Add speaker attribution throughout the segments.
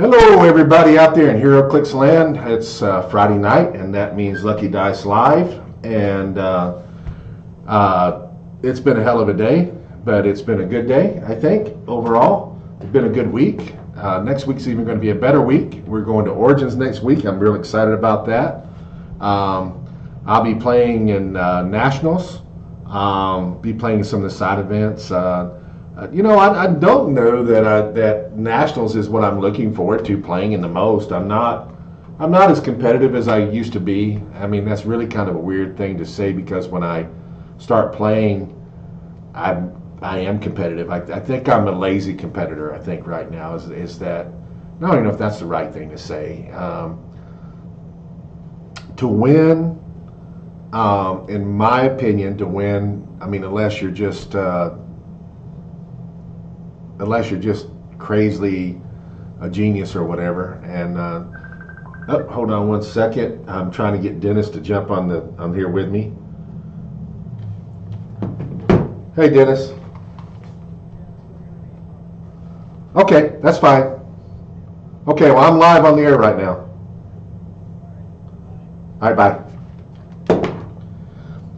Speaker 1: Hello, everybody out there in HeroClix land. It's Friday night, and that means Lucky Dice Live. And it's been a hell of a day, but it's been a good day, I think, overall. It's been a good week. Next week's even going to be a better week. We're going to Origins next week. I'm real excited about that. I'll be playing in Nationals, be playing some of the side events. I don't know that Nationals is what I'm looking forward to playing in the most. I'm not as competitive as I used to be. I mean, that's really kind of a weird thing to say because when I start playing, I am competitive. I think I'm a lazy competitor. I think right now is that I don't even know if that's the right thing to say. To win, in my opinion, to win. I mean, unless you're just crazily a genius or whatever. And hold on one second. I'm trying to get Dennis to jump on here with me. Hey, Dennis. Okay, that's fine. Okay, well, I'm live on the air right now. All right, bye.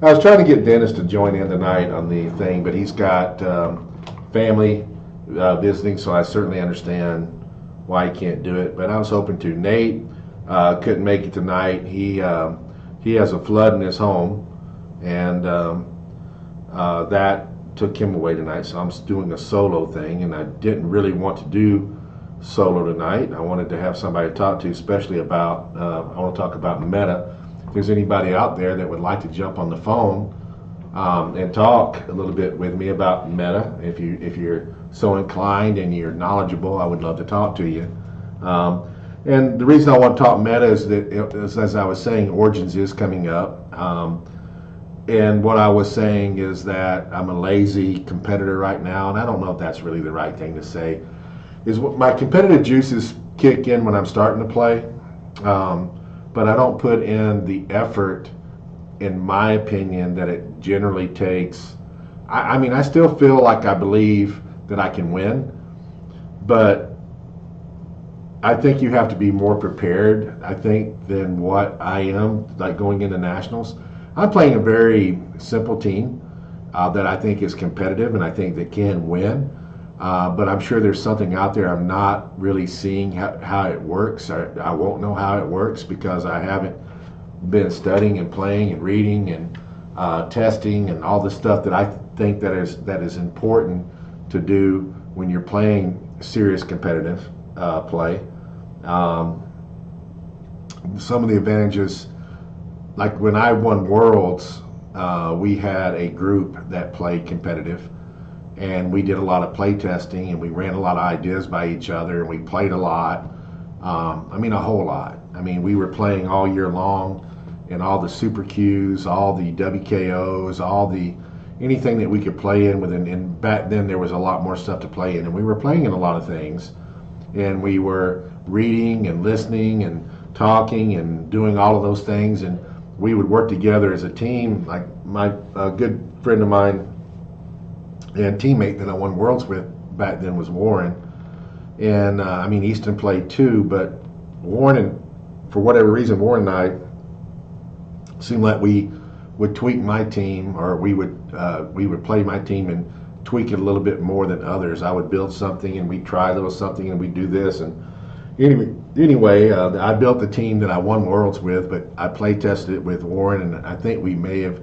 Speaker 1: I was trying to get Dennis to join in tonight on the thing, but he's got family visiting, so I certainly understand why he can't do it. But I was hoping to. Nate couldn't make it tonight. He has a flood in his home, and that took him away tonight. So I'm doing a solo thing, and I didn't really want to do solo tonight. I wanted to have somebody to talk to, especially about. I want to talk about meta. If there's anybody out there that would like to jump on the phone and talk a little bit with me about meta, if you're so inclined and you're knowledgeable, I would love to talk to you. And the reason I want to talk meta is that, as I was saying, Origins is coming up. And what I was saying is that I'm a lazy competitor right now, and I don't know if that's really the right thing to say. Is what my competitive juices kick in when I'm starting to play, but I don't put in the effort, in my opinion, that it generally takes. I mean, I still feel like I believe that I can win, but I think you have to be more prepared, I think, than what I am, like going into Nationals. I'm playing a very simple team that I think is competitive and I think that can win, but I'm sure there's something out there I'm not really seeing how it works. I won't know how it works because I haven't been studying and playing and reading and testing and all the stuff that I think that is important to do when you're playing serious competitive play. Some of the advantages, like when I won Worlds, we had a group that played competitive, and we did a lot of play testing, and we ran a lot of ideas by each other, and we played a lot. I mean, a whole lot. I mean, we were playing all year long, and all the super Qs, all the WKOs, anything that we could play in with, and back then there was a lot more stuff to play in, and we were playing in a lot of things, and we were reading and listening and talking and doing all of those things, and we would work together as a team. Like my good friend of mine and teammate that I won Worlds with back then was Warren, and I mean, Easton played too, but Warren, for whatever reason, Warren and I seemed like we would tweak my team, or we would play my team and tweak it a little bit more than others. I would build something and we'd try a little something and we'd do this, and anyway, I built the team that I won Worlds with, but I play tested it with Warren, and I think we may have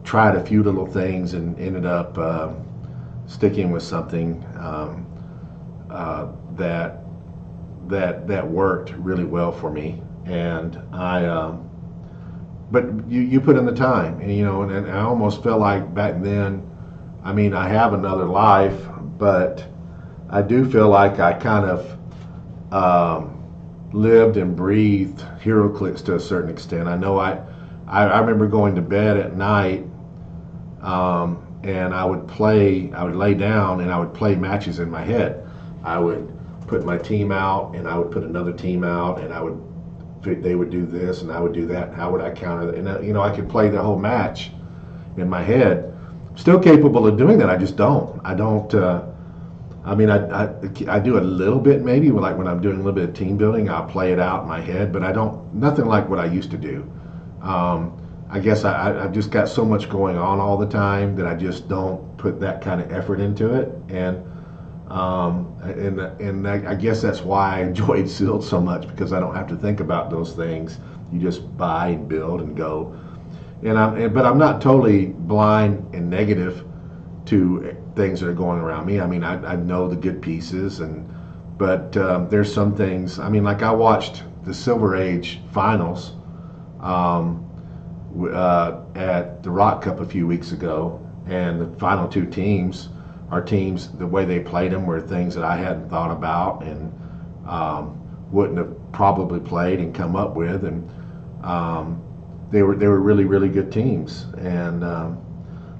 Speaker 1: tried a few little things and ended up sticking with something that worked really well for me. And but you put in the time, and and I almost felt like back then, I mean, I have another life, but I do feel like I kind of lived and breathed HeroClix to a certain extent. I know I remember going to bed at night, and I would lay down and I would play matches in my head. I would put my team out and I would put another team out, and they would do this and I would do that. How would I counter that? And I could play the whole match in my head. Still capable of doing that. I just don't. I mean, I do a little bit maybe, like when I'm doing a little bit of team building, I'll play it out in my head, but I don't, nothing like what I used to do. I guess I've just got so much going on all the time that I just don't put that kind of effort into it. And I guess that's why I enjoyed Sealed so much, because I don't have to think about those things. You just buy and build and go. But I'm not totally blind and negative to things that are going around me. I mean, I know the good pieces, but there's some things. I mean, like I watched the Silver Age finals at the Rock Cup a few weeks ago, and the final two teams are teams. The way they played them were things that I hadn't thought about and wouldn't have probably played and come up with, and they were really good teams. And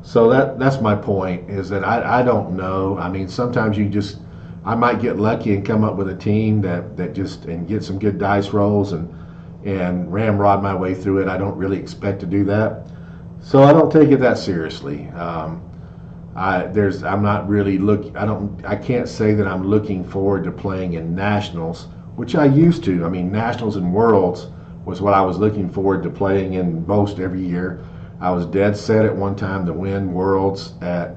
Speaker 1: so that's my point, is that I don't know. I mean, sometimes I might get lucky and come up with a team that just, and get some good dice rolls and ramrod my way through it. I don't really expect to do that, so I don't take it that seriously. I'm not really I can't say that I'm looking forward to playing in nationals, which I used to. I mean, nationals and worlds was what I was looking forward to playing in most every year. I was dead set at one time to win worlds at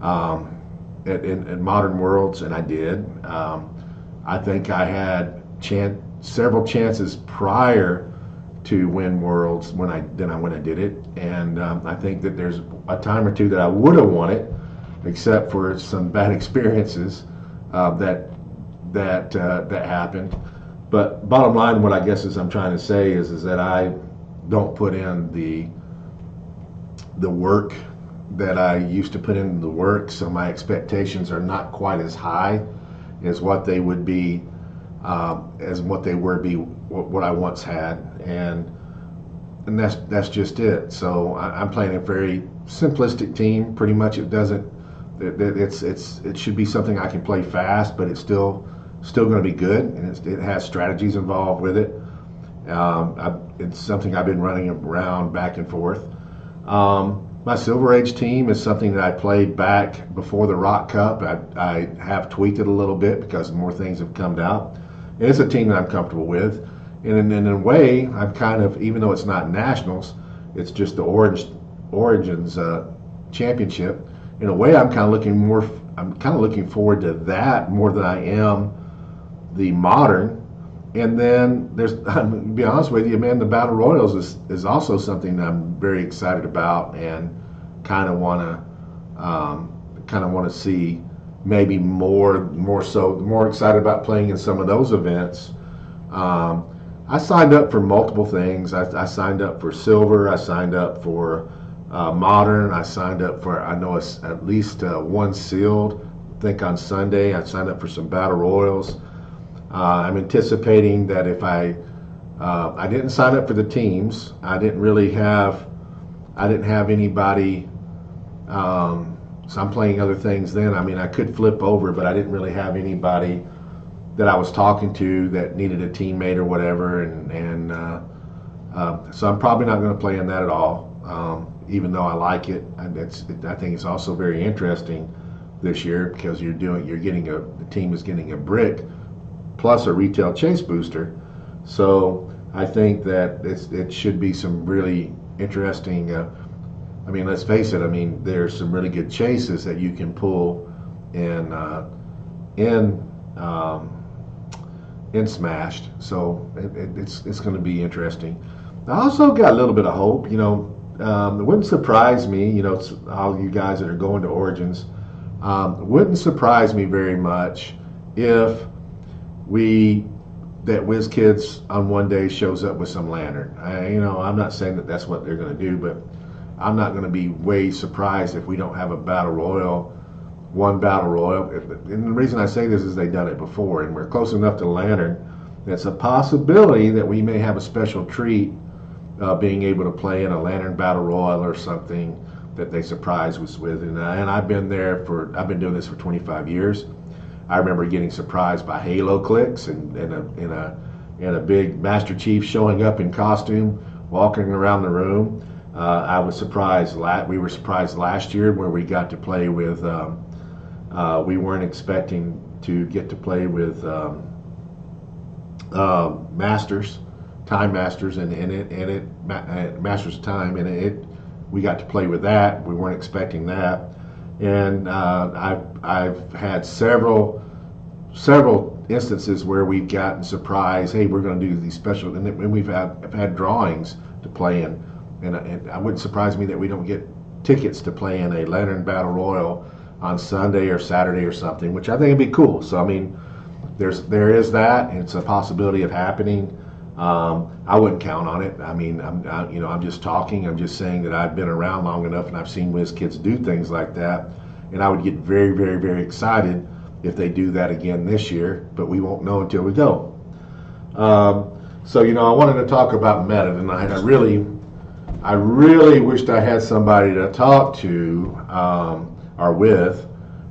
Speaker 1: Modern Worlds, and I did. I think I had several chances prior to win worlds when I did it, and I think that there's a time or two that I would have won it, except for some bad experiences that happened. But bottom line, what I guess is I'm trying to say is that I don't put in the work that I used to put in the work, so my expectations are not quite as high as what they would be, what I once had, and that's just it. So I'm playing a very simplistic team. Pretty much, it should be something I can play fast, but it's still going to be good, and it has strategies involved with it. It's something I've been running around back and forth. My Silver Age team is something that I played back before the Rock Cup. I have tweaked it a little bit because more things have come out. And it's a team that I'm comfortable with. And in a way, I've kind of, even though it's not nationals, it's just the Origins championship. In a way, I'm kind of looking forward to that more than I am the modern. And then I'm to be honest with you, man, the Battle Royals is also something that I'm very excited about, and kind of want to see maybe more excited about playing in some of those events. I signed up for multiple things. I signed up for silver. I signed up for modern. I signed up for, I know it's at least one sealed. I think on Sunday I signed up for some Battle Royals. I'm anticipating that if I didn't sign up for the teams, I didn't have anybody, so I'm playing other things then. I mean, I could flip over, but I didn't really have anybody that I was talking to that needed a teammate or whatever, and so I'm probably not going to play in that at all, even though I like it. I think it's also very interesting this year, because the team is getting a brick plus a retail chase booster. So I think that it should be some really interesting. I mean, let's face it. I mean, there's some really good chases that you can pull in Smashed. So it's going to be interesting. I also got a little bit of hope. You know, it wouldn't surprise me. You know, all you guys that are going to Origins, wouldn't surprise me very much if that WizKids on one day shows up with some lantern. I'm not saying that that's what they're going to do, but I'm not going to be way surprised if we don't have one battle royal. And the reason I say this is they've done it before, and we're close enough to lantern. It's a possibility that we may have a special treat, being able to play in a lantern battle royal or something that they surprise us with. And I've been doing this for 25 years. I remember getting surprised by Halo clicks and a big Master Chief showing up in costume, walking around the room. We were surprised last year where we got to play with We weren't expecting to get to play with Masters, Time Masters, and Masters of Time, and we got to play with that. We weren't expecting that, and I've had several instances where we've gotten surprised. Hey, we're going to do these special, and we've had drawings to play in, and it wouldn't surprise me that we don't get tickets to play in a Lantern Battle Royal on Sunday or Saturday or something, which I think would be cool. So I mean, there is that. It's a possibility of happening. I wouldn't count on it. I mean, I'm just talking. I'm just saying that I've been around long enough and I've seen Whiz Kids do things like that, and I would get very, very, very excited if they do that again this year. But we won't know until we go. So I wanted to talk about meta tonight. I really wished I had somebody to talk to or with.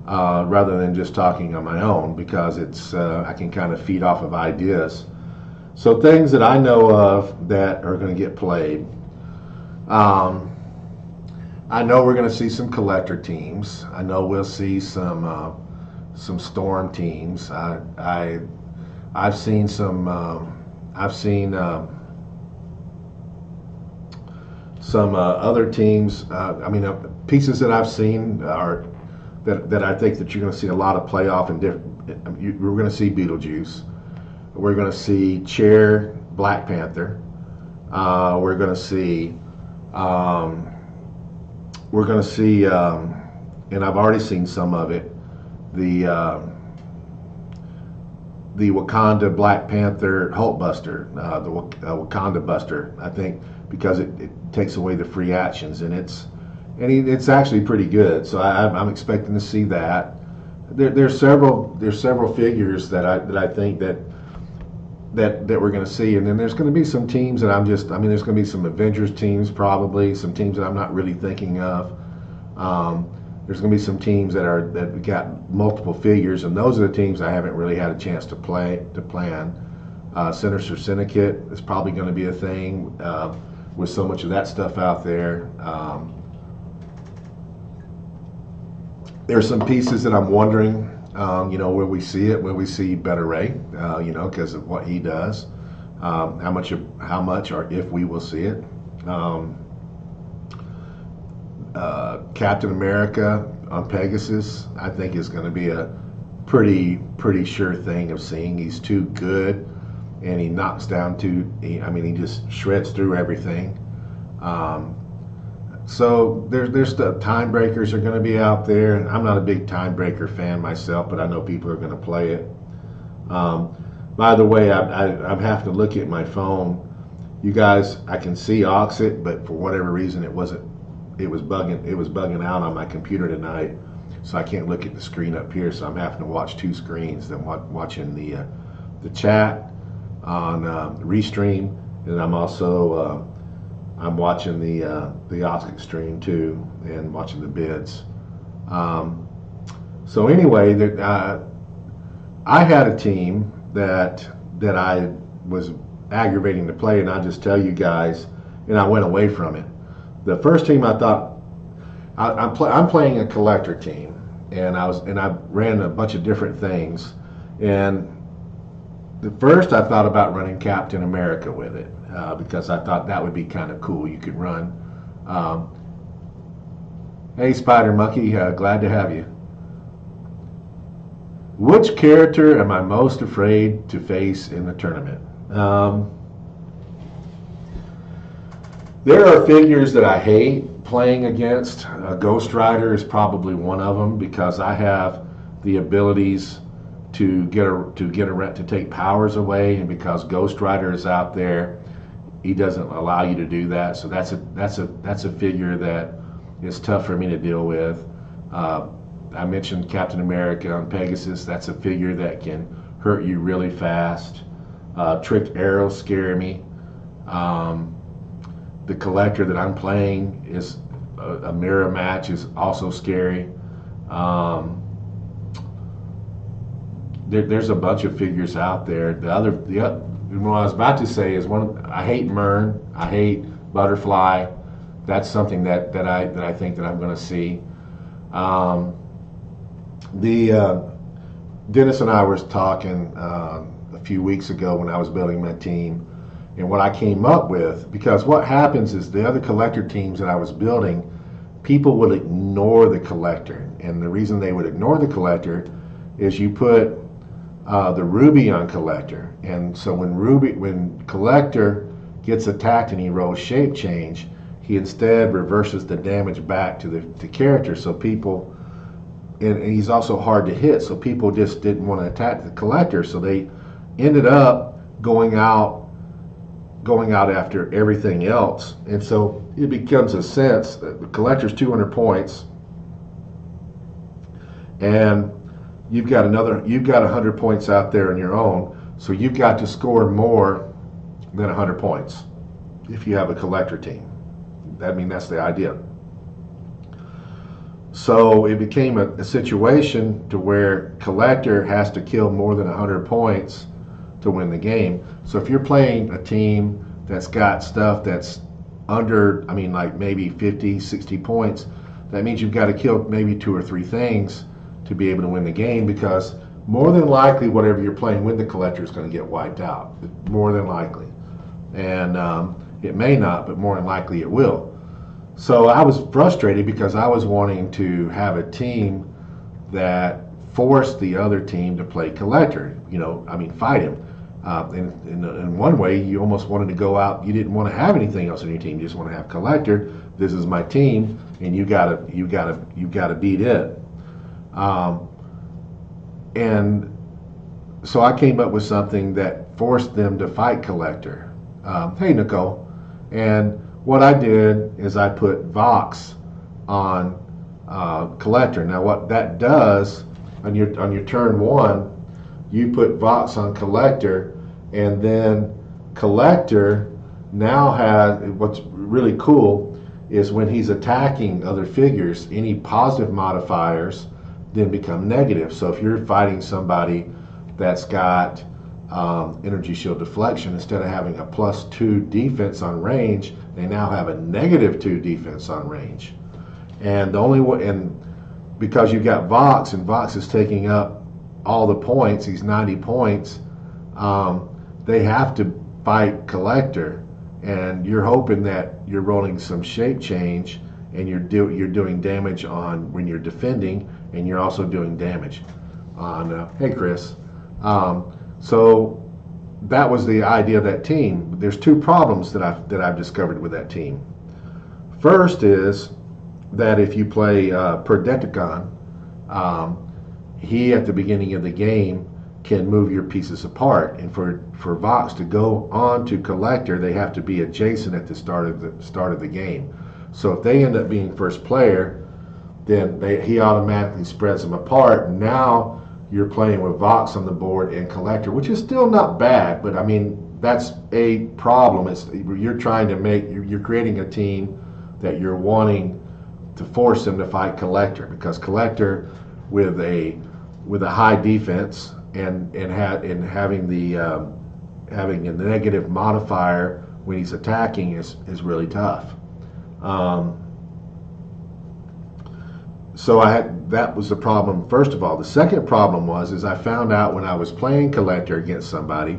Speaker 1: Rather than just talking on my own, because I can kind of feed off of ideas. So things that I know of that are going to get played. I know we're going to see some collector teams. I know we'll see some storm teams. I've seen some. Some other teams. Pieces that I've seen are. That I think that you're going to see a lot of playoff and different. We're going to see Beetlejuice. We're going to see Chair Black Panther. We're going to see. And I've already seen some of it. The Wakanda Black Panther Hulk Buster, the Wakanda Buster. I think because it takes away the free actions, and it's actually pretty good. So I'm expecting to see that. There's several figures that I think that we're going to see, and then there's going to be some teams that there's going to be some Avengers teams, probably some teams that I'm not really thinking of. There's going to be some teams that got multiple figures, and those are the teams I haven't really had a chance to plan. Sinister Syndicate is probably going to be a thing with so much of that stuff out there. There's some pieces that I'm wondering, where we see it, where we see Better Ray, because of what he does, how much, or if we will see it. Captain America on Pegasus, I think is going to be a pretty sure thing of seeing. He's too good, and he knocks down he just shreds through everything. So there's the time breakers are going to be out there, and I'm not a big time breaker fan myself, but I know people are going to play it. By the way, I'm having to look at my phone. You guys, I can see Auxxit, but for whatever reason, it was bugging out on my computer tonight, so I can't look at the screen up here. So I'm having to watch two screens. I'm watching the chat on Restream, and I'm also I'm watching the Auxxit stream too, and watching the bids. So anyway, I had a team that I was aggravating to play, and I'll just tell you guys, and I went away from it. The first team I thought I'm playing a collector team, and I ran a bunch of different things, and the first I thought about running Captain America with it, because I thought that would be kind of cool. You could run. Hey, Spider Monkey, glad to have you. Which character am I most afraid to face in the tournament? There are figures that I hate playing against. Ghost Rider is probably one of them, because I have the abilities to take powers away, and because Ghost Rider is out there, he doesn't allow you to do that. So that's a figure that is tough for me to deal with. I mentioned Captain America on Pegasus. That's a figure that can hurt you really fast. Tricked arrows scare me. The collector that I'm playing is a mirror match is also scary. There's a bunch of figures out there. What I was about to say is I hate Mern. I hate Butterfly. That's something that I think that I'm going to see. The Dennis and I were talking a few weeks ago when I was building my team, and what I came up with, because what happens is the other collector teams that I was building, people would ignore the collector, and the reason they would ignore the collector is you put the ruby on collector, and so when collector gets attacked and he rolls shape change, he instead reverses the damage back to the character. So people, and he's also hard to hit, so people just didn't want to attack the collector, so they ended up going out after everything else. And so it becomes a sense that the collector's 200 points, and you've got 100 points out there on your own, so you've got to score more than 100 points if you have a collector team. That's the idea. So it became a situation to where collector has to kill more than 100 points to win the game. So if you're playing a team that's got stuff that's under, like maybe 50, 60 points, that means you've got to kill maybe 2 or 3 things to be able to win the game, because more than likely whatever you're playing with the collector is going to get wiped out. More than likely. And it may not, but more than likely it will. So I was frustrated because I was wanting to have a team that forced the other team to play collector, fight him. In one way, you almost wanted to go out. You didn't want to have anything else on your team. You just want to have collector. This is my team, and you gotta beat it. And so I came up with something that forced them to fight collector. Hey, Nicole. And what I did is I put Vox on collector. Now, what that does on your turn 1, you put Vox on collector, and then collector now has, what's really cool is when he's attacking other figures, any positive modifiers then become negative. So if you're fighting somebody that's got energy shield deflection, instead of having a +2 defense on range, they now have a -2 defense on range. And the only way, and because you've got Vox, and Vox is taking up all the points, these 90 points, they have to fight collector, and you're hoping that you're rolling some shape change, and you're doing damage on when you're defending, and you're also doing damage on hey Chris. So that was the idea of that team. There's 2 problems that I've discovered with that team. First is that if you play per Decticon, he at the beginning of the game can move your pieces apart, and for Vox to go on to collector, they have to be adjacent at the start of the game. So if they end up being first player, then he automatically spreads them apart. Now you're playing with Vox on the board and collector, which is still not bad, but that's a problem. You're creating a team that you're wanting to force them to fight collector, because collector with a high defense and having a negative modifier when he's attacking is really tough. So that was the problem, first of all. The second problem is I found out when I was playing collector against somebody,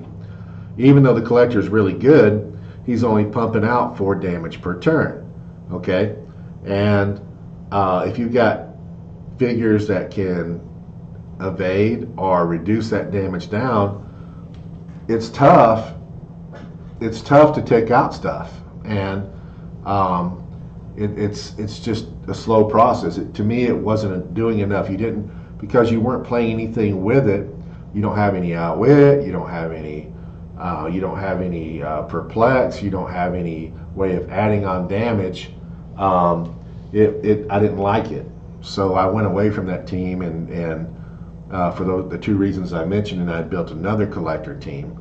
Speaker 1: even though the collector is really good, he's only pumping out 4 damage per turn. Okay, and if you've got figures that can evade or reduce that damage down, it's tough. It's tough to take out stuff, and it's just a slow process. To me, it wasn't doing enough. Because you weren't playing anything with it. You don't have any outwit. You don't have any perplex. You don't have any way of adding on damage. I didn't like it, so I went away from that team, and for the 2 reasons I mentioned, and I built another collector team.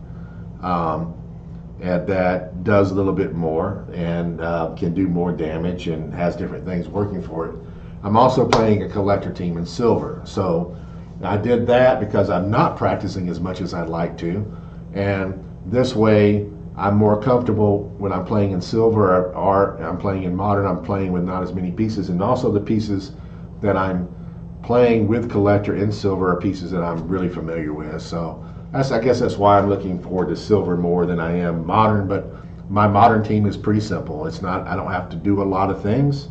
Speaker 1: And that does a little bit more and can do more damage and has different things working for it. I'm also playing a collector team in silver. So I did that because I'm not practicing as much as I'd like to. And this way I'm more comfortable when I'm playing in silver or I'm playing in modern. I'm playing with not as many pieces, and also the pieces that I'm playing with collector in silver are pieces that I'm really familiar with. So I guess that's why I'm looking forward to silver more than I am modern. But my modern team is pretty simple. It's not, I don't have to do a lot of things.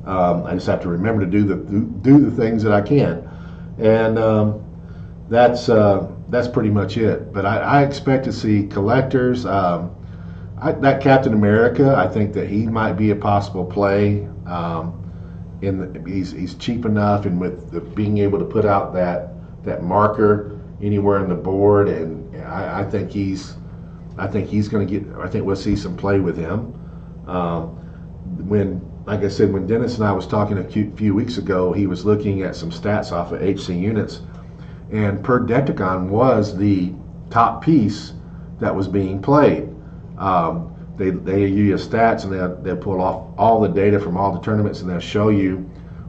Speaker 1: I just have to remember to do the things that I can, and that's pretty much it. But I expect to see collectors. That Captain America, I think that he might be a possible play. He's cheap enough, and with being able to put out that marker anywhere on the board, and I think going to get. I think we'll see some play with him. Like I said, when Dennis and I was talking a few weeks ago, he was looking at some stats off of HC units, and per Decagon was the top piece that was being played. They give you stats, and they'll pull off all the data from all the tournaments, and they'll show you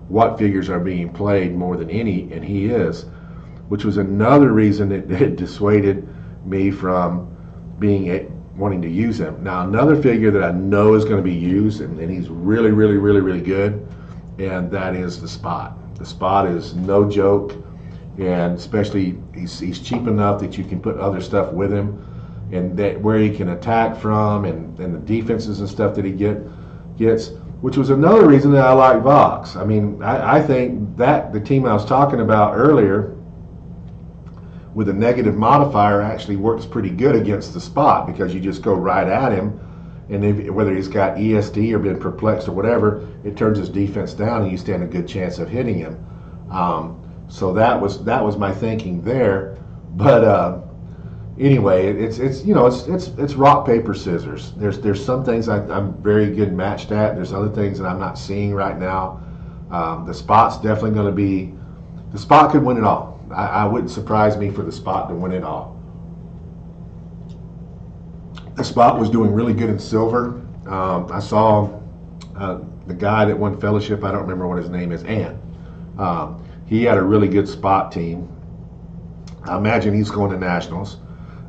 Speaker 1: what figures are being played more than any, and he is, which was another reason that it dissuaded me from wanting to use him. Now, another figure that I know is going to be used, and he's really, really, really, really good, and that is the Spot. The Spot is no joke, and especially he's cheap enough that you can put other stuff with him, and that where he can attack from, and the defenses and stuff that he gets, which was another reason that I like Vox. I mean, I think that the team I was talking about earlier with a negative modifier actually works pretty good against the Spot, because you just go right at him, and whether he's got ESD or been perplexed or whatever, it turns his defense down, and you stand a good chance of hitting him. So that was my thinking there. But anyway, it's rock paper scissors. There's some things I'm very good matched at. There's other things that I'm not seeing right now. The Spot's definitely going to be. The Spot could win it all. I wouldn't surprise me for the Spot to win it all. The Spot was doing really good in silver. I saw the guy that won Fellowship. I don't remember what his name is. He had a really good Spot team. I imagine he's going to Nationals.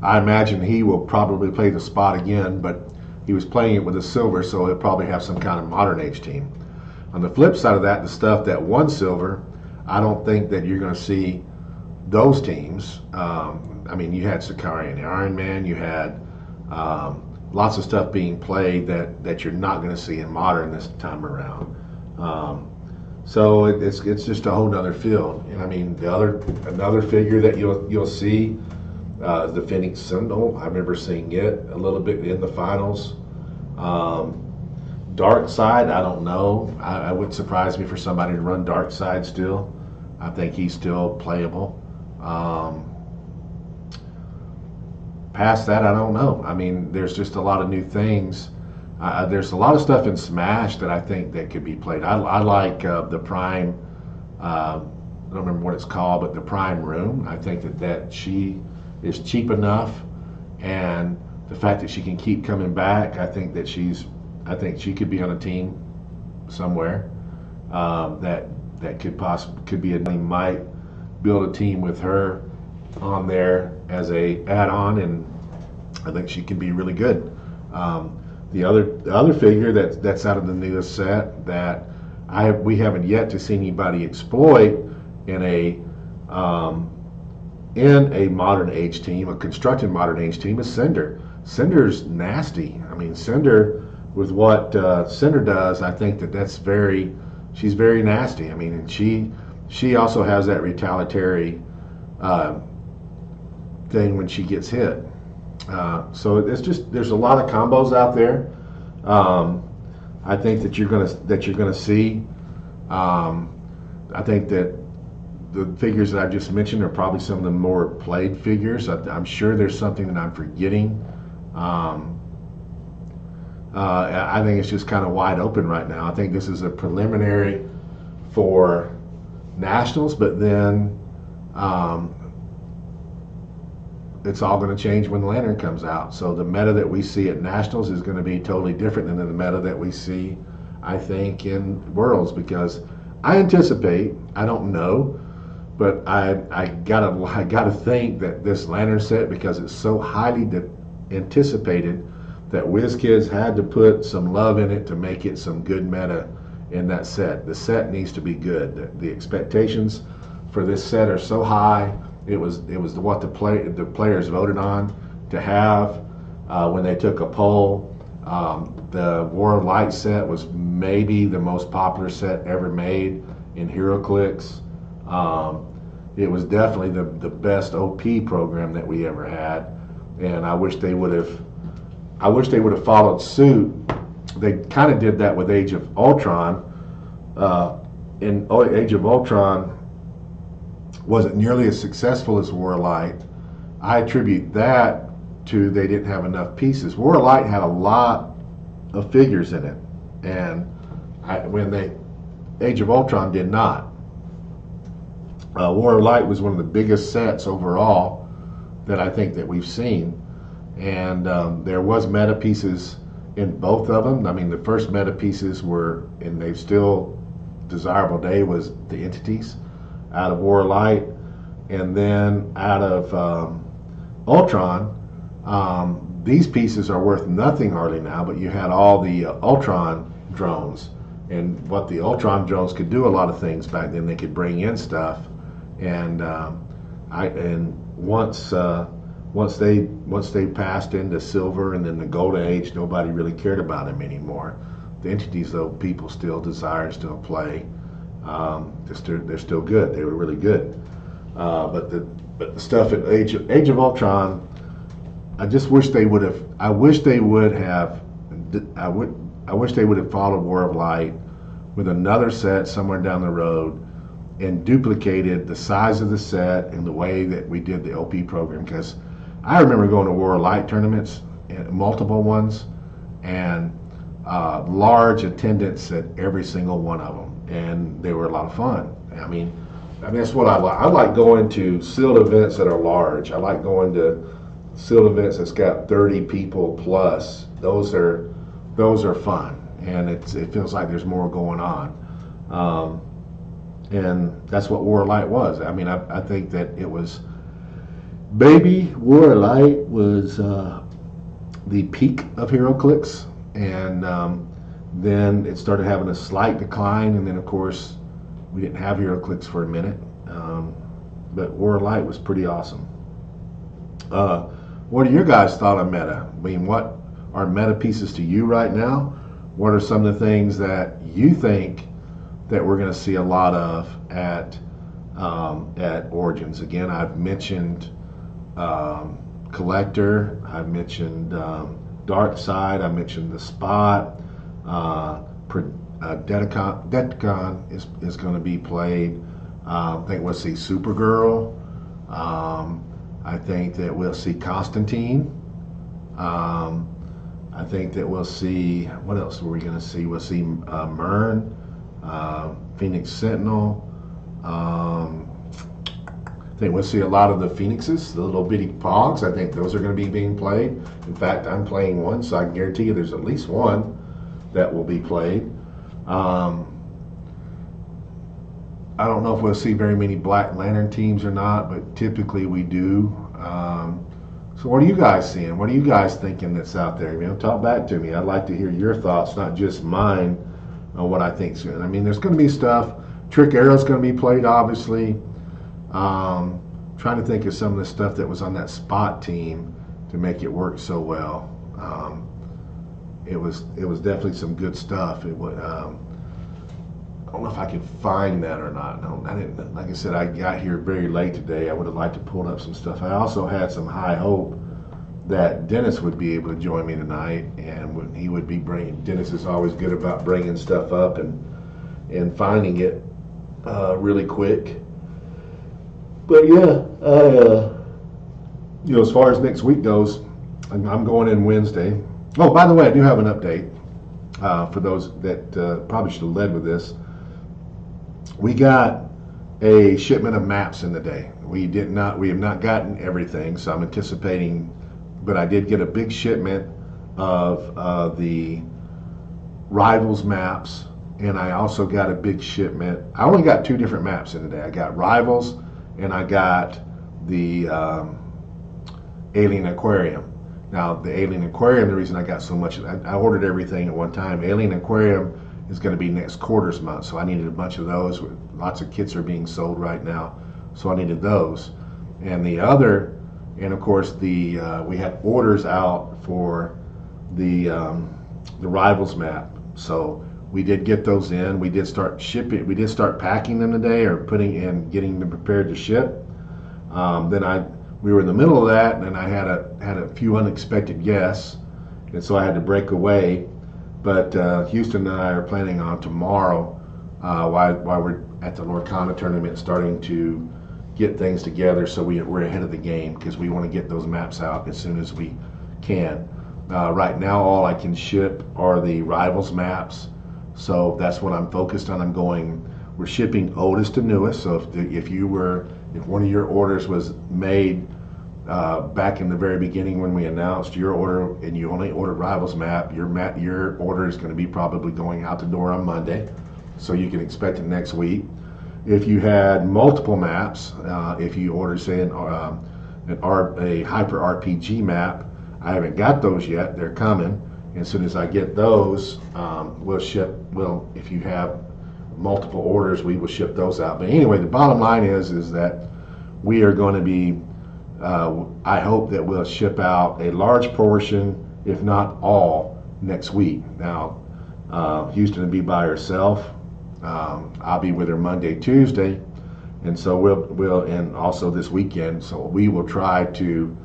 Speaker 1: I imagine he will probably play the Spot again, but he was playing it with a silver, so he'll probably have some kind of modern age team. On the flip side of that, the stuff that won silver, I don't think that you're going to see those teams. I mean, you had Sakari and the Iron Man, you had lots of stuff being played that you're not going to see in modern this time around. So it's just a whole nother field. And I mean, another figure that you'll see is the Phoenix Symbol. I remember seeing it a little bit in the finals. Dark Side, I don't know. I wouldn't surprise me for somebody to run Dark Side still. I think he's still playable. Past that, I don't know. I mean, there's just a lot of new things. There's a lot of stuff in Smash that I think that could be played. I like the Prime. I don't remember what it's called, but the Prime Room. I think that she is cheap enough, and the fact that she can keep coming back, I think she could be on a team somewhere that could be might build a team with her on there as a add-on, and I think she can be really good. The other figure that's out of the newest set that we haven't yet to see anybody exploit in a modern age team, a constructed modern age team, is Cinder. Cinder's nasty. I mean, Cinder, with what Cinder does, I think she's very nasty. I mean, and she also has that retaliatory thing when she gets hit. So there's a lot of combos out there. I think that you're gonna see. I think that the figures that I just mentioned are probably some of the more played figures. I'm sure there's something that I'm forgetting. I think it's just kind of wide open right now. I think this is a preliminary for Nationals, but then it's all going to change when the Lantern comes out. So the meta that we see at Nationals is going to be totally different than the meta that we see, I think, in Worlds, because I anticipate, I don't know, but I gotta think that this Lantern set, because it's so highly anticipated, that WizKids had to put some love in it to make it some good meta in that set. The set needs to be good. The expectations for this set are so high. It was what the players voted on to have when they took a poll. The War of Light set was maybe the most popular set ever made in HeroClix. It was definitely the best OP program that we ever had, and I wish they would have followed suit. They kind of did that with Age of Ultron. In Age of Ultron wasn't nearly as successful as War of Light. I attribute that to they didn't have enough pieces. War of Light had a lot of figures in it, and Age of Ultron did not. War of Light was one of the biggest sets overall that I think that we've seen, and there was meta pieces in both of them. I mean, the first meta pieces were, and they've still desirable day, was the entities out of War of Light, and then out of Ultron. These pieces are worth nothing hardly now, but you had all the Ultron drones, and what the Ultron drones could do a lot of things back then. They could bring in stuff, and once they passed into silver and then the golden age, nobody really cared about them anymore. The entities, though, people still desire, still play. They're still good. They were really good. But the stuff at Age of Ultron, I just wish they would have. I wish they would have followed War of Light with another set somewhere down the road and duplicated the size of the set and the way that we did the OP program. Because I remember going to War of Light tournaments, multiple ones, and large attendance at every single one of them, and they were a lot of fun. I mean that's what I like. I like going to sealed events that are large. I like going to sealed events that's got 30 people plus. Those are fun, and it feels like there's more going on. And that's what War of Light was. I mean, I think that it was, maybe War of Light was the peak of HeroClix, and then it started having a slight decline, and then of course we didn't have HeroClix for a minute, but War of Light was pretty awesome. What are your guys' thoughts on meta? I mean, what are meta pieces to you right now? What are some of the things that you think that we're going to see a lot of at Origins? Again, I've mentioned Collector, I've mentioned Dark Side, I mentioned the Spot. Deticon is going to be played. I think we'll see Supergirl. I think that we'll see Constantine. I think that we'll see, what else are we going to see? We'll see Myrn, Phoenix Sentinel. I think we'll see a lot of the Phoenixes, the little bitty pogs. I think those are going to be being played. In fact, I'm playing one, so I can guarantee you there's at least one that will be played. I don't know if we'll see very many Black Lantern teams or not, but typically we do. So what are you guys seeing? What are you guys thinking that's out there? Talk back to me. I'd like to hear your thoughts, not just mine, on what I think's good. I mean, there's going to be stuff. Trick Arrow's going to be played, obviously. Trying to think of some of the stuff that was on that Spot team to make it work so well. It was definitely some good stuff. It was, I don't know if I could find that or not. No, I didn't. Like I said, I got here very late today. I would have liked to pull up some stuff. I also had some high hope that Dennis would be able to join me tonight, and he would be bringing. Dennis is always good about bringing stuff up and finding it really quick. But yeah, as far as next week goes, I'm going in Wednesday. Oh, by the way, I do have an update for those that probably should have led with this. We got a shipment of maps in the day. We have not gotten everything, so I'm anticipating, but I did get a big shipment of the Rivals maps, and I also got a big shipment. I only got 2 different maps in the day. I got Rivals, and I got the Alien Aquarium. Now, the Alien Aquarium, the reason I got so much, I ordered everything at one time. Alien Aquarium is going to be next quarter's month, so I needed a bunch of those. Lots of kits are being sold right now. so I needed those. And the other, and of course we had orders out for the rivals map. So we did get those in. We did start shipping. We did start packing them today, or getting them prepared to ship. We were in the middle of that, and I had a few unexpected guests, and so I had to break away. But Houston and I are planning on tomorrow, while we're at the Lorcana tournament, starting to get things together, so we're ahead of the game, because we want to get those maps out as soon as we can. Right now, all I can ship are the rivals maps, so that's what I'm focused on. We're shipping oldest to newest. So if one of your orders was made back in the very beginning when we announced your order, and you only ordered rivals map, your order is going to be probably going out the door on Monday, so you can expect it next week. If you had multiple maps, if you order, say, a hyper RPG map, I haven't got those yet. They're coming. As soon as I get those, we'll ship. Well, if you have multiple orders, we will ship those out. But anyway, the bottom line is that we are going to be. I hope that we'll ship out a large portion, if not all, next week. Now, Houston will be by herself. I'll be with her Monday, Tuesday, and so we'll and also this weekend. So we will try to.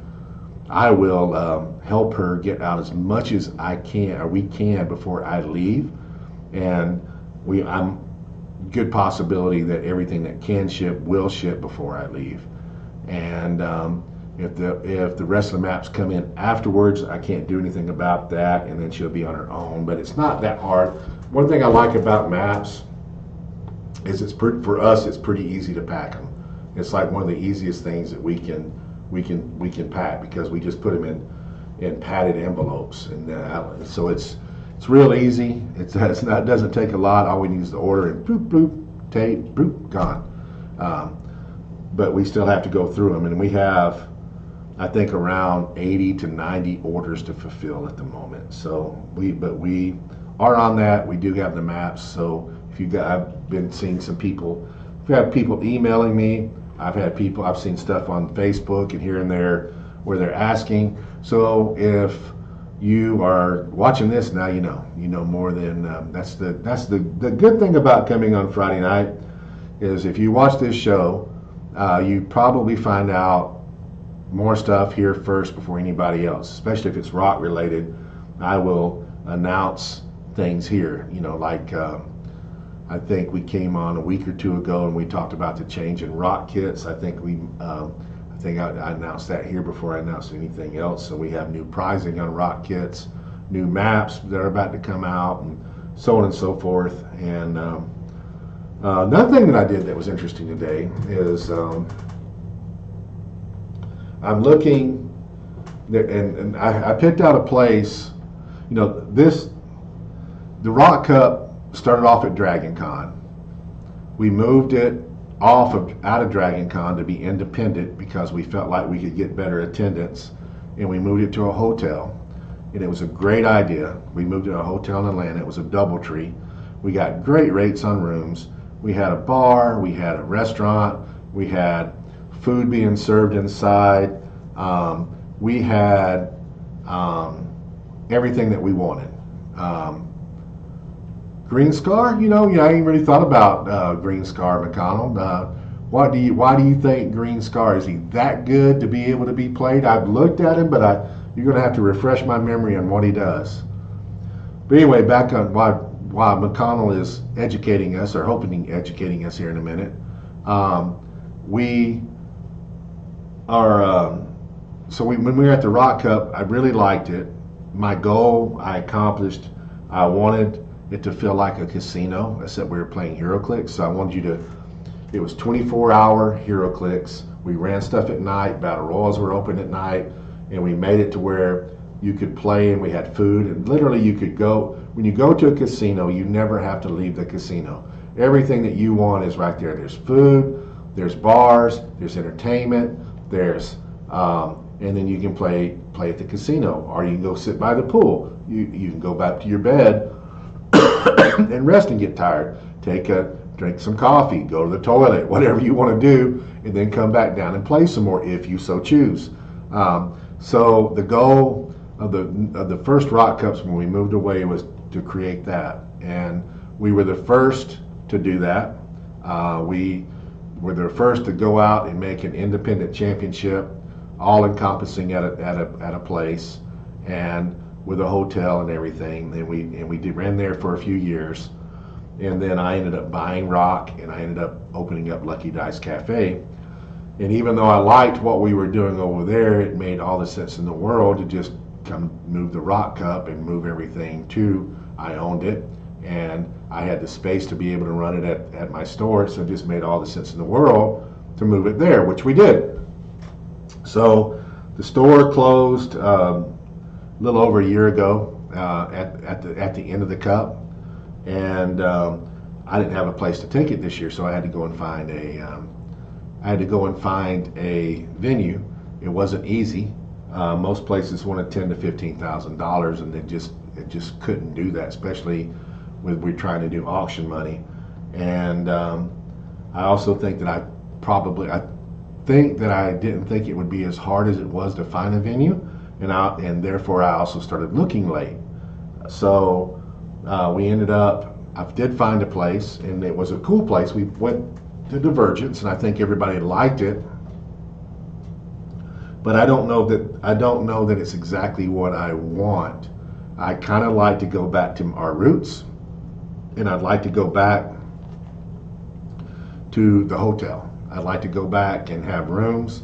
Speaker 1: I will help her get out as much as I can, or we can, before I leave, and I'm good possibility that everything that can ship will ship before I leave. And if the rest of the maps come in afterwards, I can't do anything about that, and then she'll be on her own. But it's not that hard. One thing I like about maps is for us, it's pretty easy to pack them. It's like one of the easiest things that we can pack, because we just put them in padded envelopes, and so it's real easy. It doesn't take a lot. All we need is the order, and boop boop, tape, boop, gone. But we still have to go through them, and we have, I think, around 80 to 90 orders to fulfill at the moment. So we are on that. We do have the maps. So I've been seeing some people. We've had people emailing me. I've seen stuff on Facebook and here and there where they're asking. So if you are watching this now, you know more than that's the good thing about coming on Friday night, is if you watch this show, you probably find out more stuff here first before anybody else, especially if it's rock related. I will announce things here, like I think we came on a week or two ago and we talked about the change in rock kits. I think I announced that here before I announced anything else. So we have new pricing on rock kits, new maps that are about to come out, and so on and so forth. And another thing that I did that was interesting today is I'm looking, and I picked out a place. The Rock Cup started off at Dragon Con. We moved it out of Dragon Con to be independent, because we felt like we could get better attendance, and we moved it to a hotel, and it was a great idea. We moved it to a hotel in Atlanta. It was a DoubleTree. We got great rates on rooms. We had a bar, we had a restaurant, we had food being served inside. We had everything that we wanted. Green Scar, I ain't really thought about Green Scar McConnell. Why do you think Green Scar, is he that good to be able to be played? I've looked at him, but you're going to have to refresh my memory on what he does. But anyway, back on why McConnell is educating us, or hoping to educating us here in a minute. We are when we were at the Rock Cup, I really liked it. My goal I accomplished. I wanted it to feel like a casino, except we were playing HeroClix. So I wanted it was 24-hour HeroClix. We ran stuff at night. Battle Royals were open at night, and we made it to where you could play, and we had food, and literally you could go. When you go to a casino, you never have to leave the casino. Everything that you want is right there. There's food, there's bars, there's entertainment, there's and then you can play at the casino, or you can go sit by the pool. You can go back to your bed and rest and get tired. Drink some coffee, go to the toilet, whatever you want to do, and then come back down and play some more if you so choose. So the goal of the first Rock Cups when we moved away was to create that, and we were the first to do that. We were the first to go out and make an independent championship, all encompassing at a place, and with a hotel and everything. And we ran there for a few years, and then I ended up buying Rock, and I ended up opening up Lucky Dice Cafe. And even though I liked what we were doing over there, it made all the sense in the world to just come move the Rock Cup and move everything to. I owned it, and I had the space to be able to run it at my store, so it just made all the sense in the world to move it there, which we did. So the store closed a little over a year ago at the end of the Cup, and I didn't have a place to take it this year, so I had to go and find a venue. It wasn't easy. Most places wanted $10,000 to $15,000, and it just couldn't do that, especially with we're trying to do auction money. And I also think that I didn't think it would be as hard as it was to find a venue, and therefore I also started looking late. So we ended up, I did find a place, and it was a cool place. We went to Divergence, and I think everybody liked it. But I don't know that it's exactly what I want. I kind of like to go back to our roots, and I'd like to go back to the hotel. I'd like to go back and have rooms,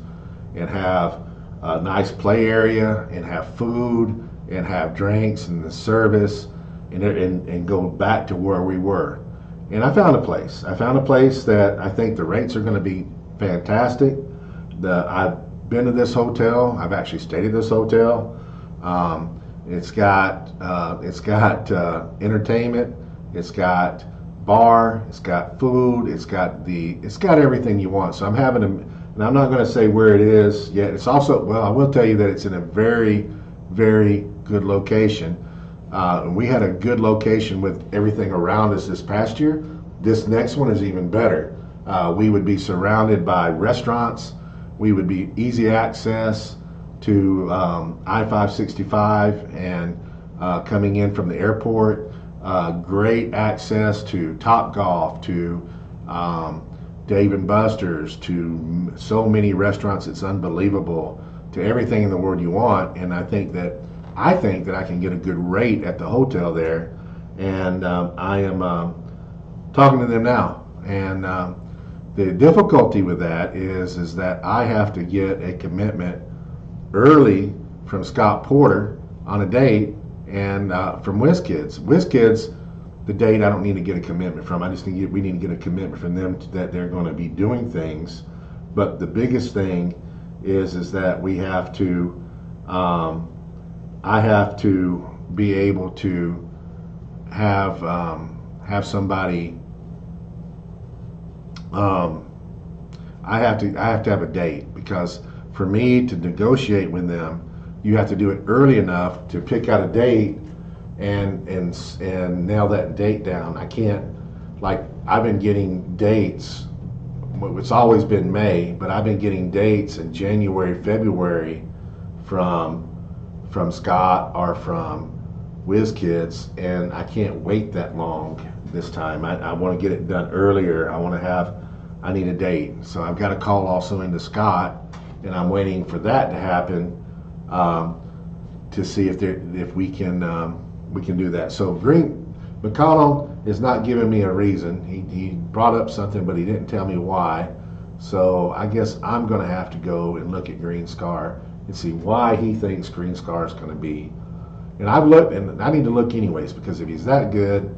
Speaker 1: and have a nice play area, and have food, and have drinks, and the service, and go back to where we were. And I found a place. I found a place that I think the rates are going to be fantastic. I've been to this hotel. I've actually stayed at this hotel. It's got entertainment. It's got bar. It's got food. It's got everything you want. So I'm having and I'm not going to say where it is yet. It's also, well, I will tell you that it's in a very, very good location. We had a good location with everything around us this past year. This next one is even better. We would be surrounded by restaurants. We would be easy access to I-565 and coming in from the airport. Great access to Topgolf, to Dave & Buster's, to so many restaurants. It's unbelievable. To everything in the world you want. And I think that I can get a good rate at the hotel there, and I am talking to them now. And the difficulty with that is that I have to get a commitment early from Scott Porter on a date, and from WizKids. WizKids, the date I don't need to get a commitment from. I just think we need to get a commitment from them that they're going to be doing things. But the biggest thing is that we have to. I have to be able to have somebody. I have to have a date, because for me to negotiate with them, you have to do it early enough to pick out a date and nail that date down. I can't, like, I've been getting dates. It's always been May, but I've been getting dates in January, February from Scott or from WizKids, and I can't wait that long this time. I want to get it done earlier. I need a date. So I've got to call also into Scott, and I'm waiting for that to happen to see if we can do that. So McConnell is not giving me a reason. He brought up something, but he didn't tell me why. So I guess I'm going to have to go and look at Green Scar and see why he thinks Green Scar is going to be. And I've looked, and I need to look anyways, because if he's that good,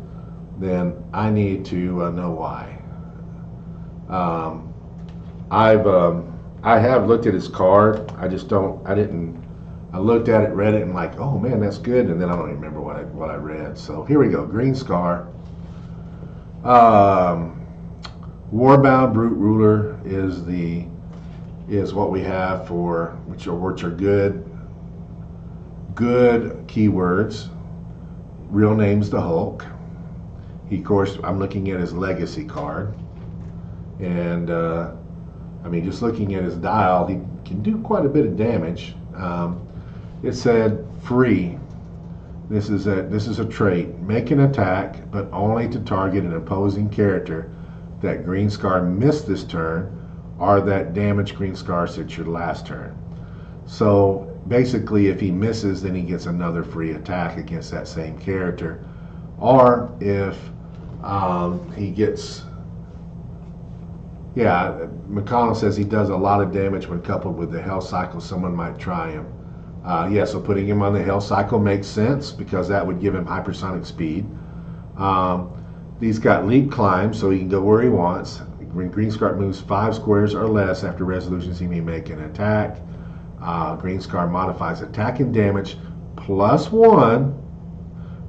Speaker 1: then I need to know why. I have looked at his card. I looked at it, read it, and like, oh man, that's good. And then I don't even remember what I read. So here we go. Green Scar. Warbound Brute Ruler is what we have for which are good keywords. Real name's the Hulk. Of course, I'm looking at his legacy card, and I mean, just looking at his dial, he can do quite a bit of damage. It said free. This is a trait. Make an attack, but only to target an opposing character that Green Scar missed this turn, or that damaged Green Scar since your last turn. So basically, if he misses, then he gets another free attack against that same character. Or if he gets, yeah, McConnell says he does a lot of damage when coupled with the health cycle. Someone might try him. Yeah, so putting him on the health cycle makes sense because that would give him hypersonic speed. He's got leap climb, so he can go where he wants. When Green Scar moves 5 squares or less after resolutions, he may make an attack. Green Scar modifies attack and damage +1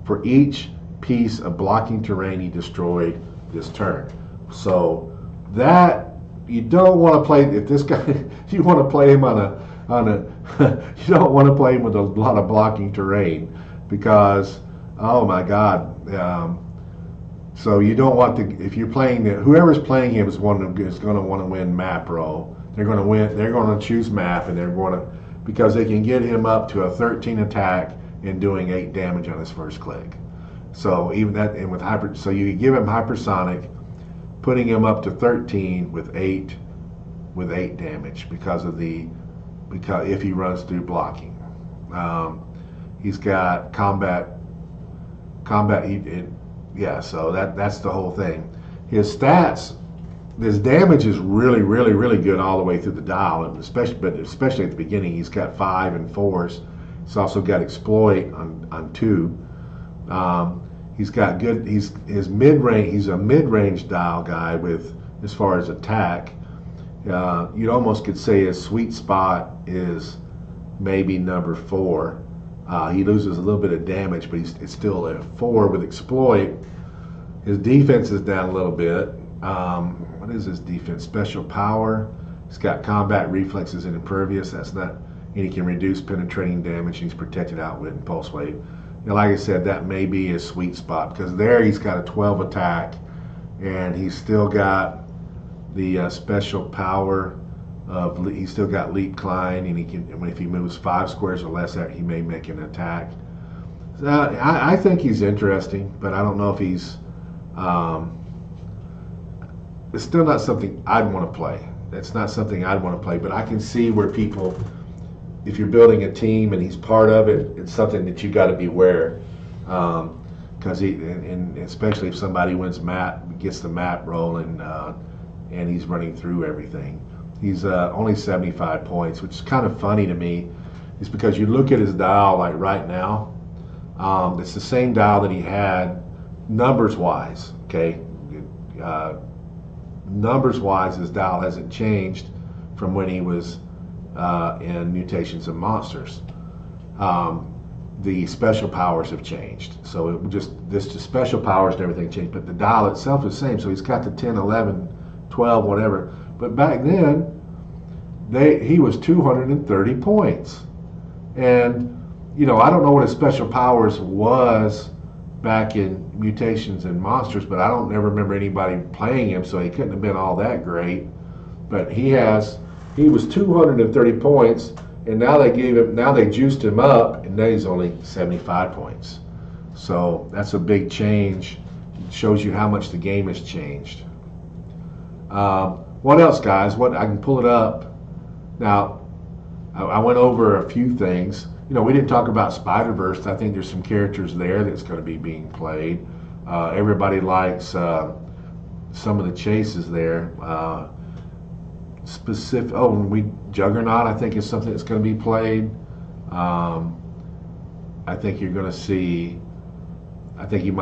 Speaker 1: for each piece of blocking terrain he destroyed this turn. So that you don't want to play, if this guy, you want to play him on a you don't want to play him with a lot of blocking terrain because, oh my God. So you don't want to, if you're playing, whoever's playing him is going to want to win map roll. They're going to win, they're going to choose map, and they're going to, because they can get him up to a 13 attack and doing 8 damage on his first click. So even that, and with so you give him hypersonic, putting him up to 13 with 8 damage because if he runs through blocking. He's got combat. Yeah, so that's the whole thing. His stats, his damage is really, really, really good all the way through the dial, and especially at the beginning. He's got 5 and 4s. He's also got exploit on 2. He's got good. His mid range. He's a mid range dial guy with as far as attack. You almost could say his sweet spot is maybe number 4. He loses a little bit of damage, but it's still a 4 with exploit. His defense is down a little bit. What is his defense? Special power. He's got combat reflexes and impervious. That's not, and he can reduce penetrating damage. And he's protected outwit and pulse wave. And like I said, that may be his sweet spot because there he's got a 12 attack, and he's still got the special power of, he's still got leap climb, and he can, if he moves 5 squares or less, he may make an attack. So I think he's interesting, but I don't know if he's. It's still not something I'd want to play. That's not something I'd want to play, but I can see where people, if you're building a team and he's part of it, it's something that you got to beware. Because and especially if somebody gets the map rolling, and he's running through everything. He's only 75 points, which is kind of funny to me. Is because you look at his dial like right now, it's the same dial that he had numbers wise. Okay, numbers wise, his dial hasn't changed from when he was in Mutations and Monsters. The special powers have changed, so it just special powers and everything changed, but the dial itself is the same. So he's got the 10, 11, 12, whatever. But back then, he was 230 points, and I don't know what his special powers was back in Mutations and Monsters, but I don't ever remember anybody playing him, so he couldn't have been all that great. But he was 230 points, and now they juiced him up, and now he's only 75 points. So that's a big change. It shows you how much the game has changed. What else, guys? I can pull it up. Now, I went over a few things. We didn't talk about Spider-Verse. I think there's some characters there that's going to be being played. Everybody likes some of the chases there. Juggernaut, I think, is something that's going to be played. I think you're going to see. I think it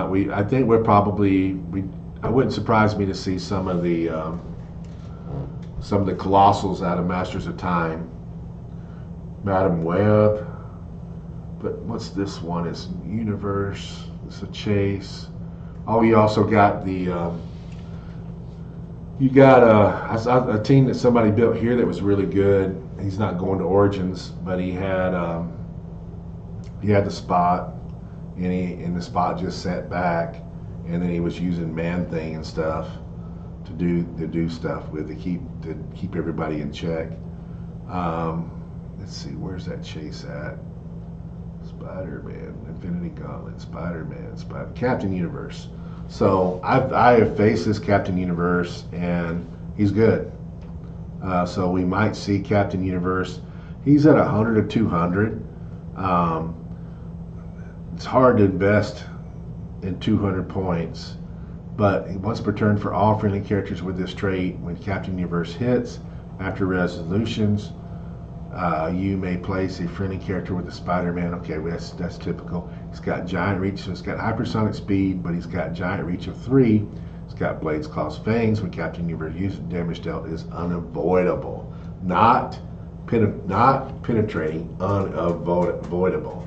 Speaker 1: wouldn't surprise me to see some of the Colossals out of Masters of Time. Madam Web. But what's this one? It's Universe. It's a chase. Oh, you also got the. You got a team that somebody built here that was really good. He's not going to Origins, but he had the spot, and the spot just sat back, and then he was using Man Thing and stuff. to do stuff with to keep everybody in check. Let's see, where's that chase at? Spider-Man, Infinity Gauntlet, Spider-Man, Captain Universe. So I have faced this Captain Universe, and he's good. So we might see Captain Universe. He's at 100 to 200. It's hard to invest in 200 points, but once per turn for all friendly characters with this trait, when Captain Universe hits, after resolutions, you may place a friendly character with a Spider-Man. Okay, that's typical. He's got giant reach, so he's got hypersonic speed, but he's got giant reach of 3. He's got blades, claws, fangs. When Captain Universe uses damage dealt is unavoidable, not penetrating, unavoidable.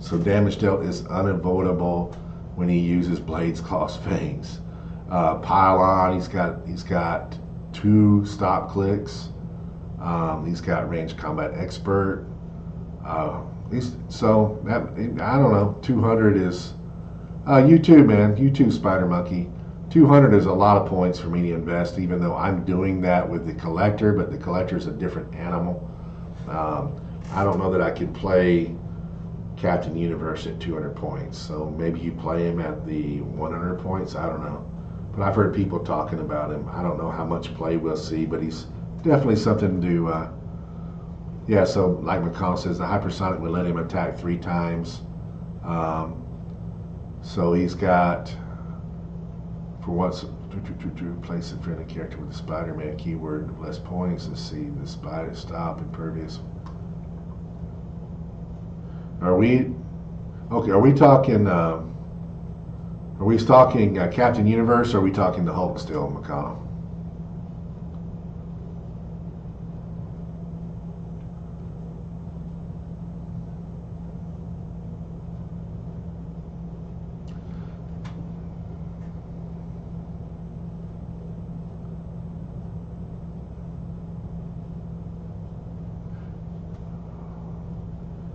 Speaker 1: So damage dealt is unavoidable when he uses blades, claws, fangs. Pylon, he's got 2 stop clicks. He's got range combat expert. So that, I don't know. 200 is you too, man. You too, Spider Monkey. 200 is a lot of points for me to invest, even though I'm doing that with the collector, but the collector is a different animal. I don't know that I could play Captain Universe at 200 points. So maybe you play him at the 100 points. I don't know. But I've heard people talking about him. I don't know how much play we'll see, but he's definitely something to yeah, so like McConnell says, the hypersonic would let him attack 3 times. So he's got, for once, to replace a friendly character with a Spider-Man keyword, less points. Let's see, the spider stop, impervious. Are we talking Captain Universe, or are we talking the Hulk still, McConnell?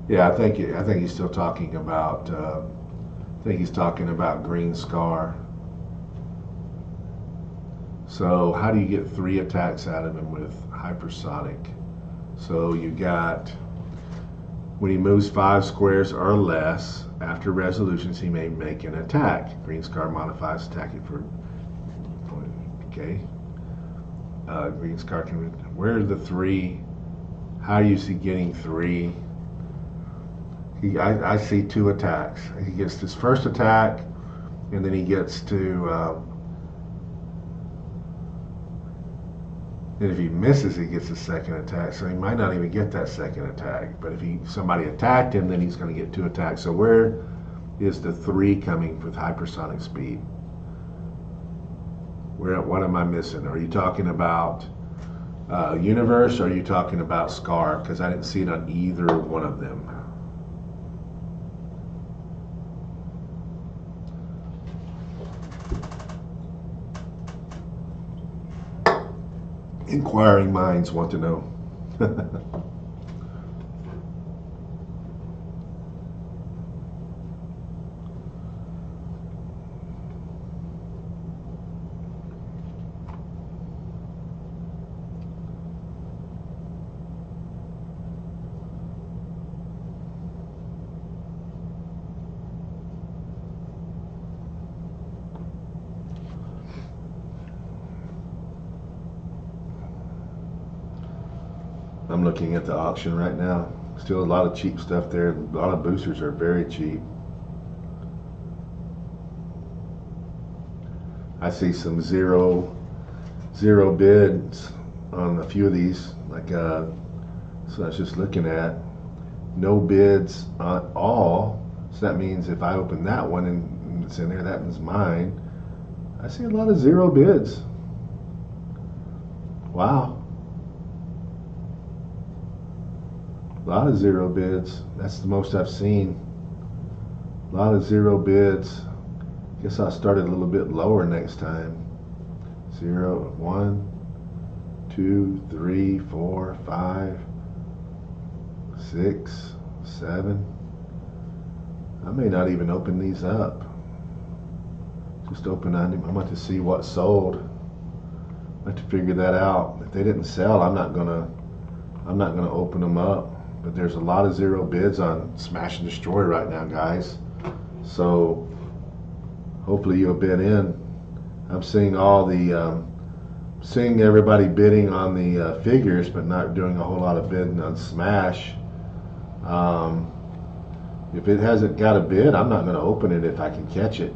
Speaker 1: Yeah, I think he's still talking about. I think he's talking about Green Scar. So how do you get 3 attacks out of him with hypersonic? So you got, when he moves 5 squares or less after resolutions, he may make an attack. Green Scar modifies attacking for. Okay. Green Scar can. Where are the 3? How do you see getting 3? I see 2 attacks. He gets his first attack, and then he gets to. And if he misses, he gets a second attack. So he might not even get that second attack. But if somebody attacked him, then he's going to get 2 attacks. So where is the 3 coming with hypersonic speed? What am I missing? Are you talking about Universe, or are you talking about Scar? Because I didn't see it on either one of them. Inquiring minds want to know. I'm looking at the auction right now. Still a lot of cheap stuff there. A lot of boosters are very cheap. I see some zero bids on a few of these. Like so I was just looking at no bids on all. So that means if I open that one and it's in there, that one's mine. I see a lot of 0 bids. Wow. A lot of 0 bids. That's the most I've seen. A lot of 0 bids. Guess I'll start it a little bit lower next time. 0, 1, 2, 3, 4, 5, 6, 7. I may not even open these up. Just open. I want to see what sold. I have to figure that out. If they didn't sell, I'm not gonna open them up. But there's a lot of zero bids on Smash and Destroy right now, guys. So hopefully you'll bid in. I'm seeing seeing everybody bidding on the figures, but not doing a whole lot of bidding on Smash. If it hasn't got a bid, I'm not going to open it if I can catch it.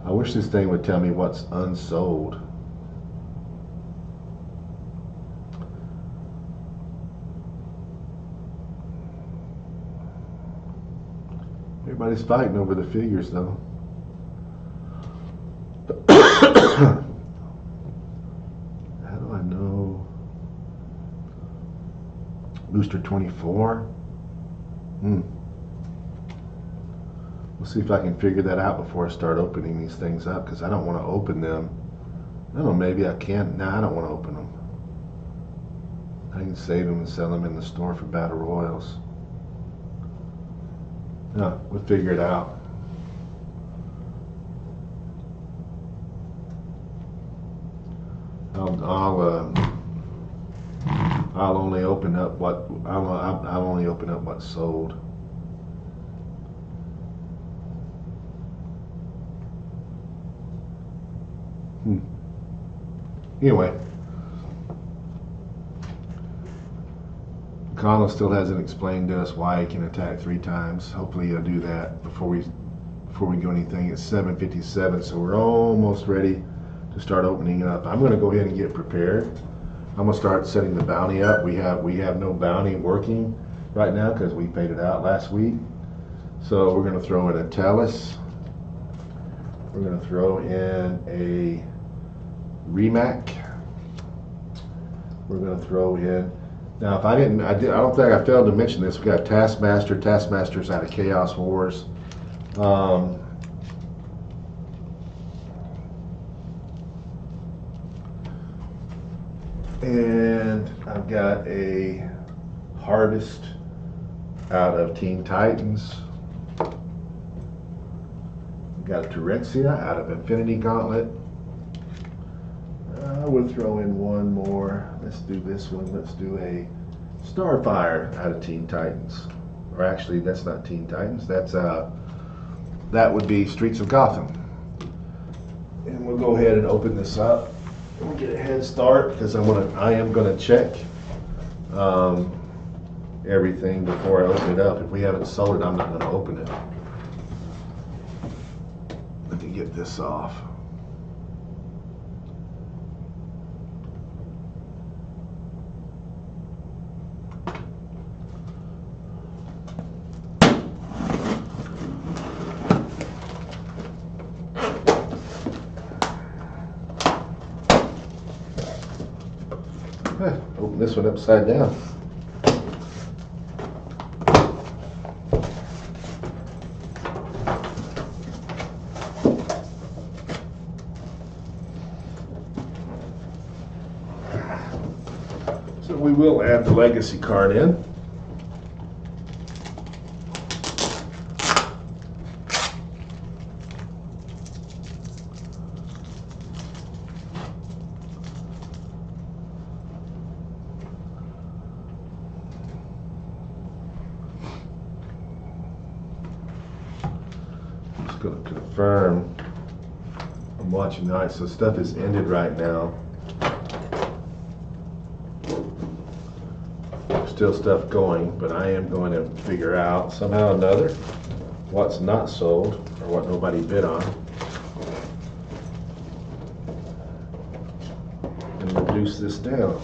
Speaker 1: I wish this thing would tell me what's unsold. Everybody's fighting over the figures, though. How do I know? Booster 24? We'll see if I can figure that out before I start opening these things up, because I don't want to open them. I don't know, maybe I can. Nah, I don't want to open them. I can save them and sell them in the store for battle royals. No, we'll figure it out. I'll only open up what's sold. Anyway, Colin still hasn't explained to us why he can attack 3 times. Hopefully he'll do that before we do anything. It's 7:57, so we're almost ready to start opening it up. I'm going to go ahead and get prepared. I'm going to start setting the bounty up. We have no bounty working right now because we paid it out last week. So we're going to throw in a Talus. We're going to throw in a Remac. We're going to throw in. Now, I don't think I failed to mention this. We got Taskmaster. Taskmaster's out of Chaos Wars. And I've got a Harvest out of Teen Titans. We've got a Terexia out of Infinity Gauntlet. We'll throw in one more. Let's do this one. Let's do a Starfire out of Teen Titans. Or actually, that's not Teen Titans. That would be Streets of Gotham. And we'll go ahead and open this up. We'll get a head start because I am gonna check everything before I open it up. If we haven't sold it, I'm not gonna open it. Let me get this off. Open this one upside down. So we will add the legacy card in. Going to confirm I'm watching tonight, so stuff is ended right now. There's still stuff going, but I am going to figure out somehow or another what's not sold or what nobody bid on and reduce this down.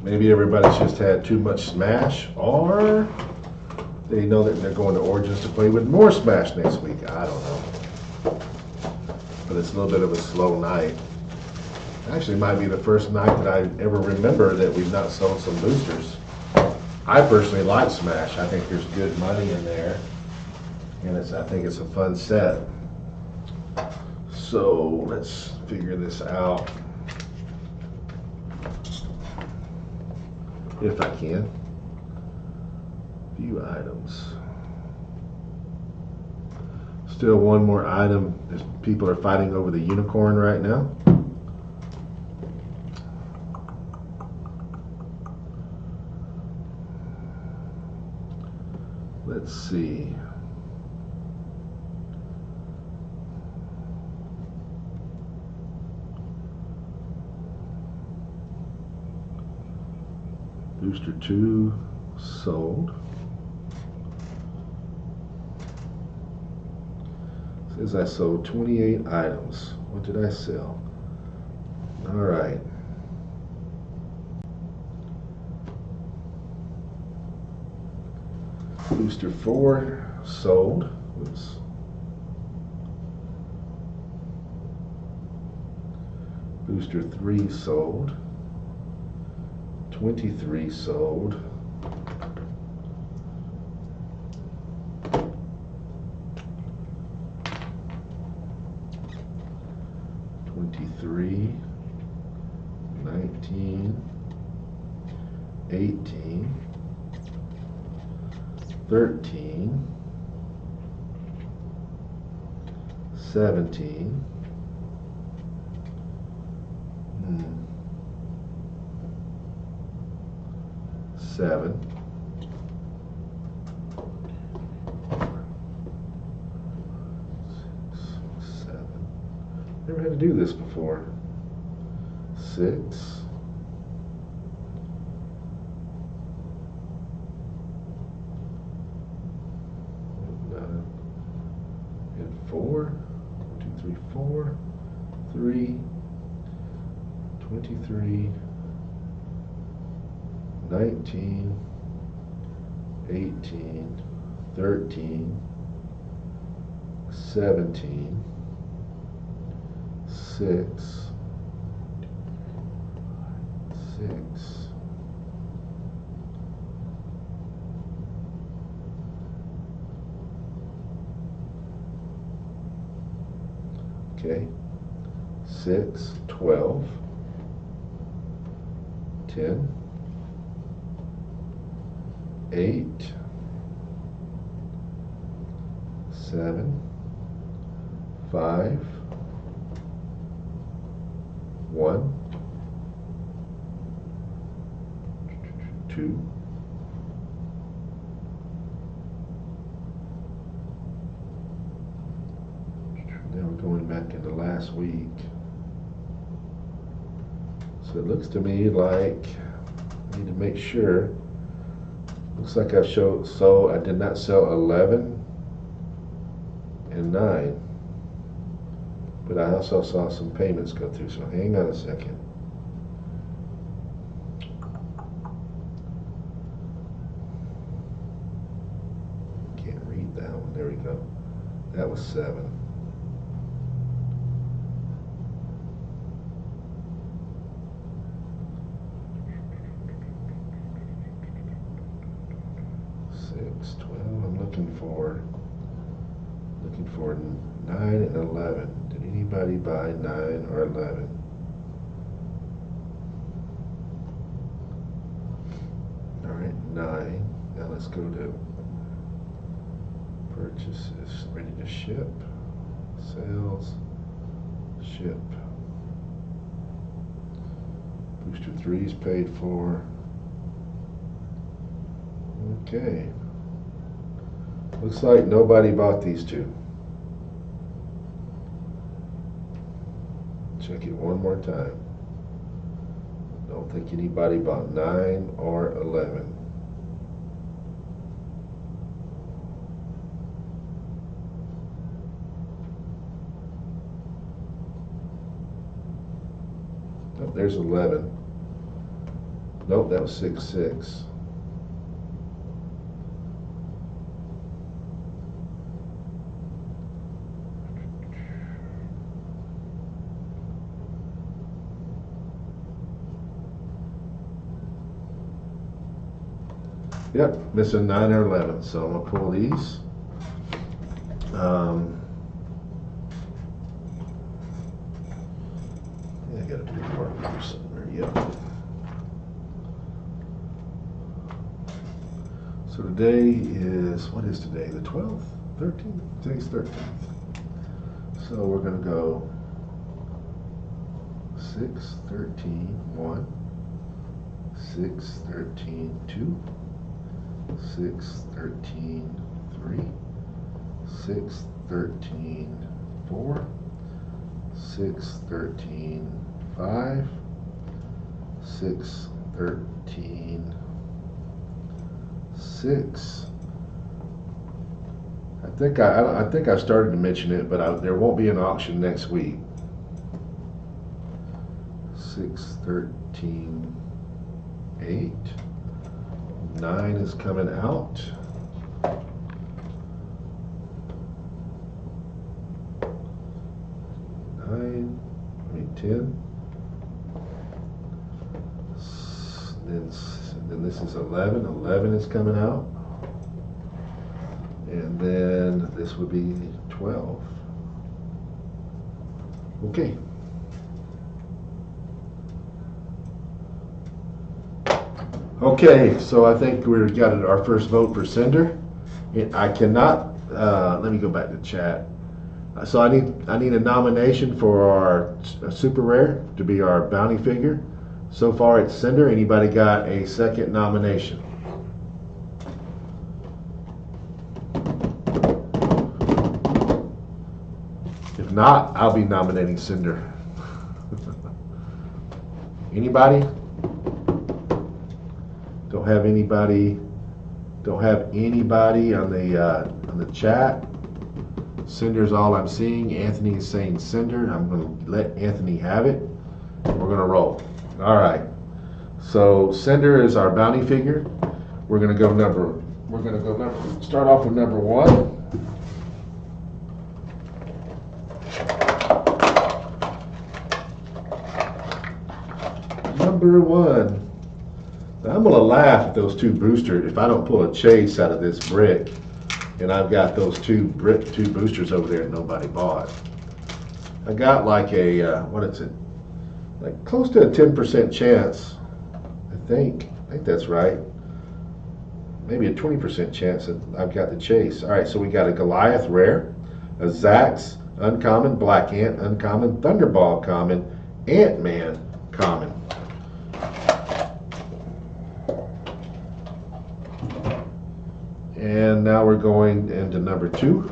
Speaker 1: Maybe everybody's just had too much Smash, or they know that they're going to Origins to play with more Smash next week. I don't know. But it's a little bit of a slow night. Actually, it might be the first night that I ever remember that we've not sold some boosters. I personally like Smash. I think there's good money in there, and I think it's a fun set. So let's figure this out, if I can. View items. Still one more item. People are fighting over the unicorn right now. Let's see. Booster 2 sold. Says I sold 28 items. What did I sell? All right. Booster 4 sold. Oops. Booster 3 sold. 23 sold. $23, $19, $18, $13, $17. $7. Never had to do this before. 6. 9. And 4. 1, 2, 3, 4. 3. 23. 19. 18. 13. 17. 6. 6. Okay. 6, 12. 10. 8. 7. 5. 1. 2. 'Now we're going back into last week. So it looks to me like I need to make sure. Looks like I I did not sell 11 and 9. But I also saw some payments go through, so hang on a second. Can't read that one. There we go. That was 7. I'm looking for 9 and 11. Did anybody buy 9 or 11? All right, 9. Now let's go to purchases. Ready to ship. Sales. Ship. Booster 3 is paid for. Okay. Looks like nobody bought these two. Check it one more time. Don't think anybody bought 9 or 11. Oh, there's 11. Nope, that was 6-6. Yep, missing 9 or 11. So I'm gonna pull these. Yeah, I got a big marker here somewhere. Yep. So today is, what is today? The 12th? 13th? Today's 13th. So we're going to go 6, 13, 1, 6, 13, 2, 6, 13, 3, 6, 13, 4, 6, 13, 5, 6, 13, 6. I think I started to mention it, but there won't be an auction next week. 6, 13, 8. 9 is coming out. 10. Then this is 11. 11 is coming out. And then this would be 12. Okay. Okay, so I think we've got our first vote for Cinder. I cannot, let me go back to chat. So I need a nomination for our super rare to be our bounty figure. So far it's Cinder. Anybody got a second nomination? If not, I'll be nominating Cinder. Anybody? Don't have anybody on the chat. Cinder's all I'm seeing. Anthony is saying Cinder. I'm going to let Anthony have it. We're going to roll. All right. So Cinder is our bounty figure. We're going to go start off with number 1. Number 1. Now, I'm going to laugh at those 2 boosters if I don't pull a chase out of this brick. And I've got those two boosters over there that nobody bought. I got like a, what is it? Like close to a 10% chance. I think that's right. Maybe a 20% chance that I've got the chase. All right, so we got a Goliath rare, a Zax uncommon, Black Ant uncommon, Thunderball common, Ant-Man common. And now we're going into number 2.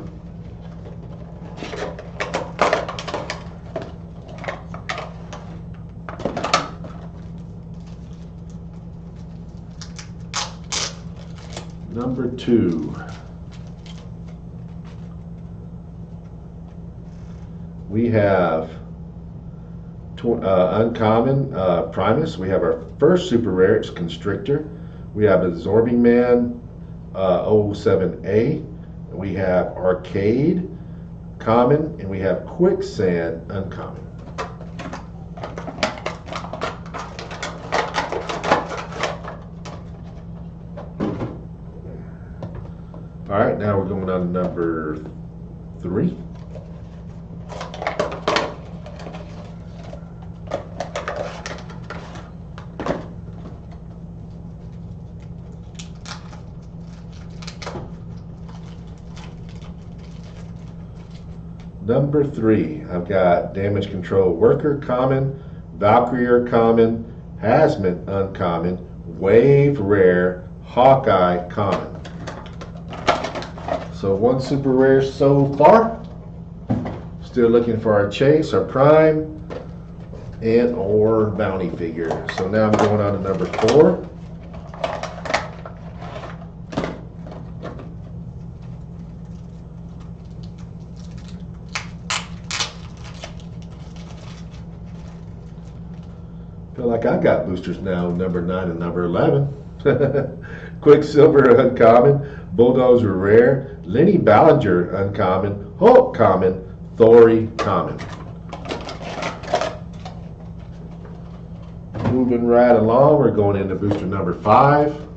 Speaker 1: Number 2. We have uncommon Primus. We have our first super rare, it's Constrictor. We have Absorbing Man 07A. We have Arcade common, and we have Quicksand uncommon. All right, now we're going on to number 3. Number 3, I've got Damage Control Worker common, Valkyrie common, Hazmat uncommon, Wave rare, Hawkeye common. So 1 super rare so far. Still looking for our chase, our prime, and or bounty figure. So now I'm going on to number 4. Feel like I got boosters now, number 9 and number 11. Quicksilver uncommon, Bulldozer rare, Lenny Ballinger uncommon, Hulk common, Thori common. Moving right along, we're going into booster number 5.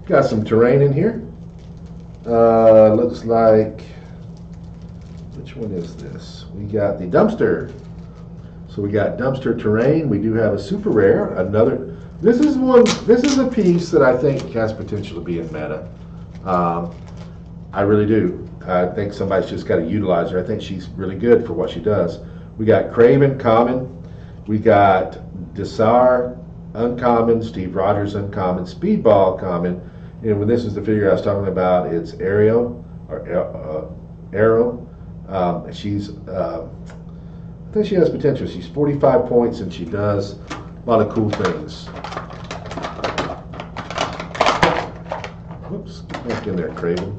Speaker 1: Got some terrain in here. Looks like, which one is this? We got the dumpster. So we got dumpster terrain. We do have a super rare. Another. This is a piece that I think has potential to be in meta. I really do. I think somebody's just got to utilize her. I think she's really good for what she does. We got Craven common. We got Desar uncommon. Steve Rogers uncommon. Speedball common. And when this is the figure I was talking about, it's Arrow. She's, I think she has potential. She's 45 points and she does a lot of cool things. Whoops, get back in there, Craven.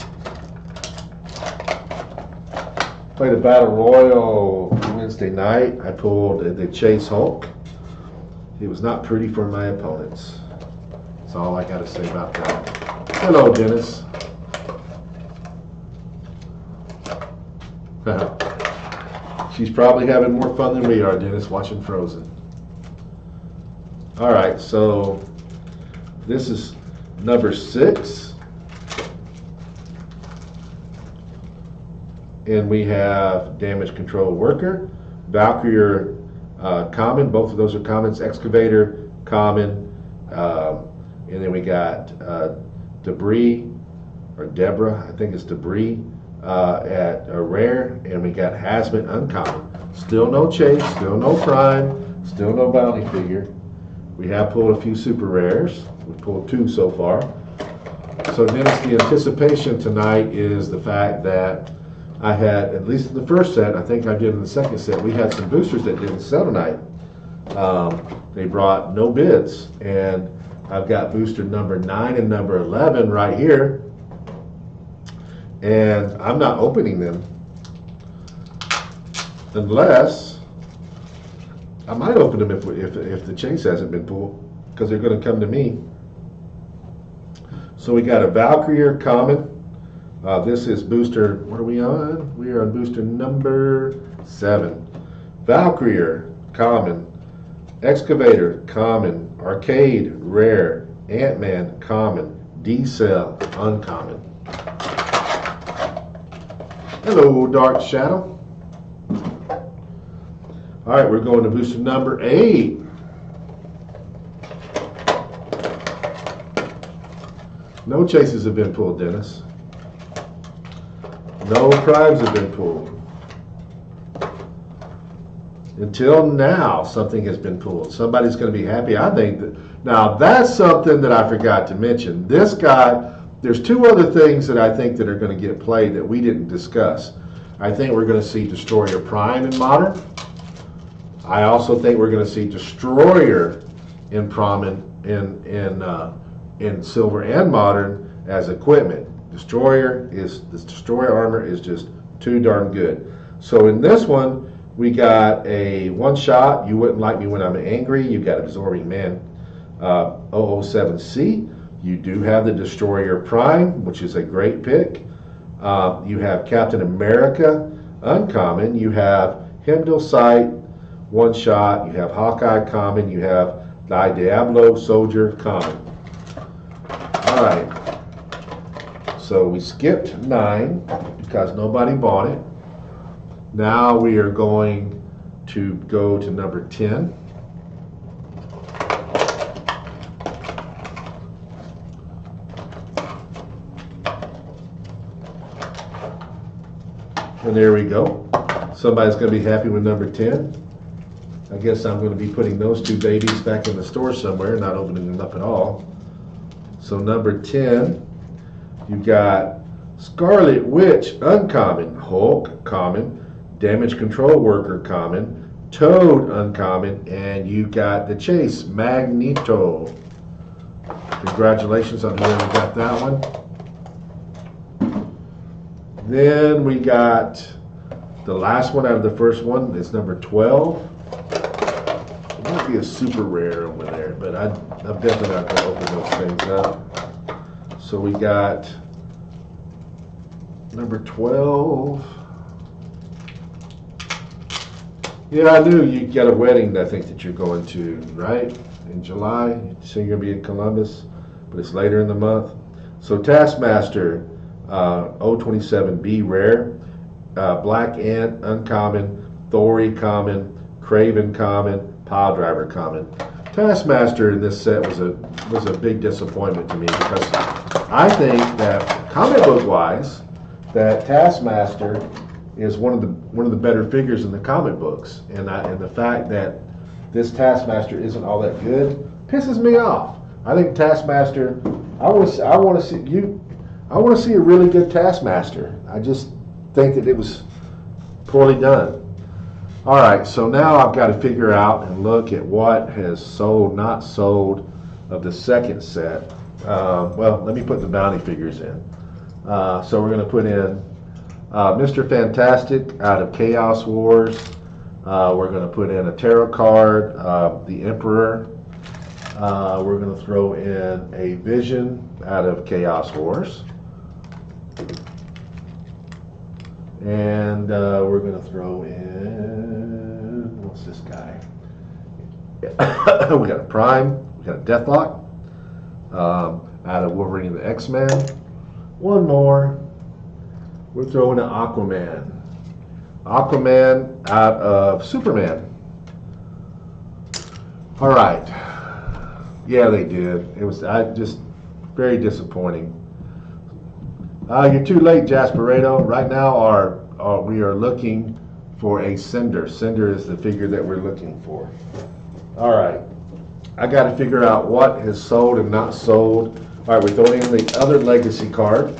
Speaker 1: Played a Battle Royal Wednesday night. I pulled the Chase Hulk. It was not pretty for my opponents. That's all I got to say about that. Hello, Dennis. She's probably having more fun than we are, Dennis, watching Frozen. All right, so this is number 6. And we have Damage Control Worker, Valkyrie common. Both of those are commons. Excavator common. And then we got Debris, or Deborah, I think it's Debris, at a rare, and we got Hazmat uncommon. Still no chase, still no prime, still no bounty figure. We have pulled a few super rares. We pulled 2 so far. So Dennis, the anticipation tonight is the fact that I had, at least in the first set, I think I did in the second set, we had some boosters that didn't sell tonight. They brought no bids, and I've got booster number 9 and number 11 right here, and I'm not opening them unless I might open them if the chase hasn't been pulled, because they're going to come to me. So we got a Valkyrie common. This is booster, what are we on? We are on booster number 7. Valkyrie common, Excavator common, Arcade rare, Ant-Man common, D-Cell uncommon. Hello, Dark Shadow. All right, we're going to booster number 8. No chases have been pulled, Dennis. No primes have been pulled. Until now, something has been pulled. Somebody's going to be happy. I think that, now that's something that I forgot to mention. This guy, there's 2 other things that I think that are going to get played that we didn't discuss. I think we're going to see Destroyer Prime in Modern. I also think we're going to see Destroyer in Prom in Silver and Modern as equipment. The Destroyer armor is just too darn good. So in this one, we got a one-shot, You Wouldn't Like Me When I'm Angry. You got Absorbing Man 007C. You do have the Destroyer Prime, which is a great pick. You have Captain America uncommon. You have Hemdall Sight one-shot. You have Hawkeye common. You have Die Diablo Soldier common. All right. So we skipped 9 because nobody bought it. Now we are going to go to number 10. And there we go. Somebody's going to be happy with number 10. I guess I'm going to be putting those 2 babies back in the store somewhere, not opening them up at all. So number 10. You got Scarlet Witch uncommon, Hulk common, Damage Control Worker common, Toad uncommon, and you got the Chase Magneto. Congratulations on whoever got that one. Then we got the last one out of the first one. It's number 12. It might be a super rare over there, but I'm definitely not going to open those things up. So we got number 12. Yeah, I knew you got a wedding, I think, that you're going to, right? In July. So you're going to be in Columbus, but it's later in the month. So Taskmaster 027B rare, Black Ant uncommon, Thori common, Craven common, Pile Driver common. Taskmaster in this set was a big disappointment to me because I think that comic book wise, that Taskmaster is one of the better figures in the comic books, and the fact that this Taskmaster isn't all that good pisses me off. I think Taskmaster, I want to see a really good Taskmaster. I just think that it was poorly done. All right, so now I've got to figure out and look at what has sold, not sold, of the second set. Well, let me put the bounty figures in. So we're going to put in Mr. Fantastic out of Chaos Wars. We're going to put in a tarot card, the Emperor. We're going to throw in a Vision out of Chaos Wars. And we're going to throw in, what's this guy? We got a Prime, we got a Deathlock out of Wolverine and the X-Men. One more. We're throwing an Aquaman. Aquaman out of Superman. All right. Yeah, they did. It was just very disappointing. You're too late, Jasperado. Right now, we are looking for a Cinder. Cinder is the figure that we're looking for. All right. I got to figure out what has sold and not sold. All right, we're throwing in the other Legacy card.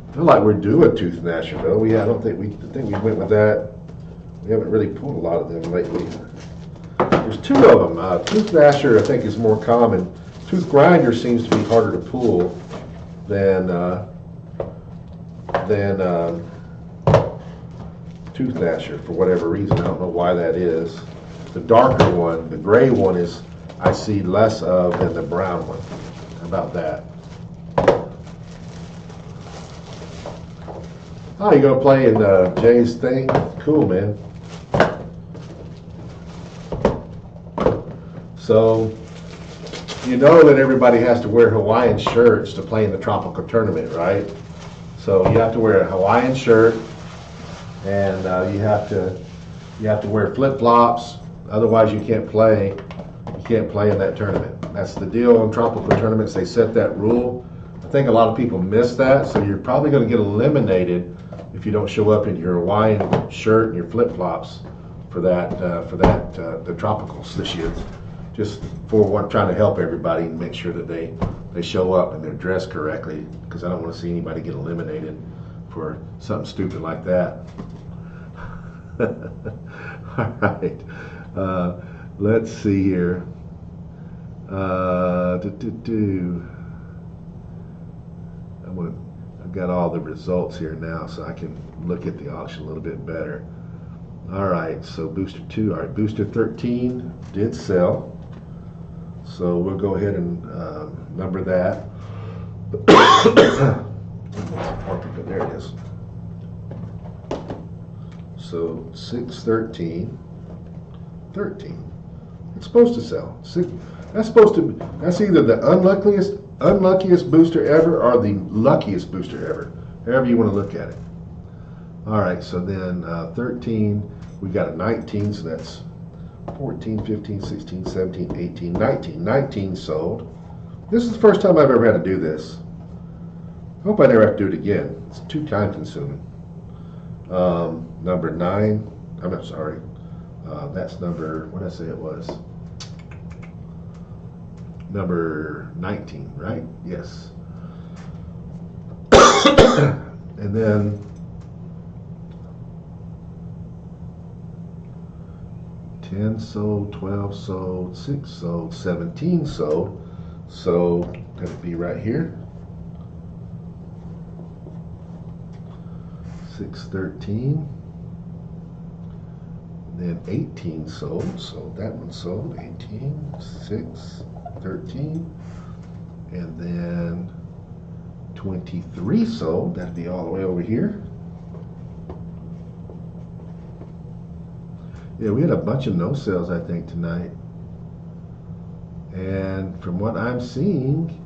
Speaker 1: I feel like we're due a Tooth Gnasher, though. I think we went with that. We haven't really pulled a lot of them lately. There's two of them. Tooth Gnasher, I think, is more common. Tooth Grinder seems to be harder to pull than Tooth Gnasher for whatever reason. I don't know why that is. The darker one, the gray one, is I see less of than the brown one. How about that? Oh, you're gonna play in Jay's thing? Cool, man. So, you know that everybody has to wear Hawaiian shirts to play in the tropical tournament, right? So you have to wear a Hawaiian shirt, and you have to wear flip-flops. Otherwise, you can't play. You can't play in that tournament. That's the deal in tropical tournaments. They set that rule. I think a lot of people miss that, so you're probably going to get eliminated if you don't show up in your Hawaiian shirt and your flip-flops for the tropicals this year. Just for trying to help everybody and make sure that they show up and they're dressed correctly, because I don't want to see anybody get eliminated for something stupid like that. All right, let's see here. I've got all the results here now, so I can look at the auction a little bit better. All right, so booster 2, all right, booster 13 did sell. So we'll go ahead and number that. There it is. So 6, 13, 13. It's supposed to sell. That's either the unluckiest booster ever or the luckiest booster ever. However you want to look at it. All right, so then 13, we got a 19, so that's 14, 15, 16, 17, 18, 19. 19 sold. This is the first time I've ever had to do this. I hope I never have to do it again. It's too time consuming. Number 9, I'm not sorry. That's number, what did I say it was? Number 19, right? Yes. And then 10 sold, 12 sold, 6 sold, 17 sold. So that'd be right here. 6, 13. Then 18 sold, so that one sold. 18, 6, 13. And then 23 sold. That'd be all the way over here. Yeah, we had a bunch of no sales, I think, tonight. And from what I'm seeing,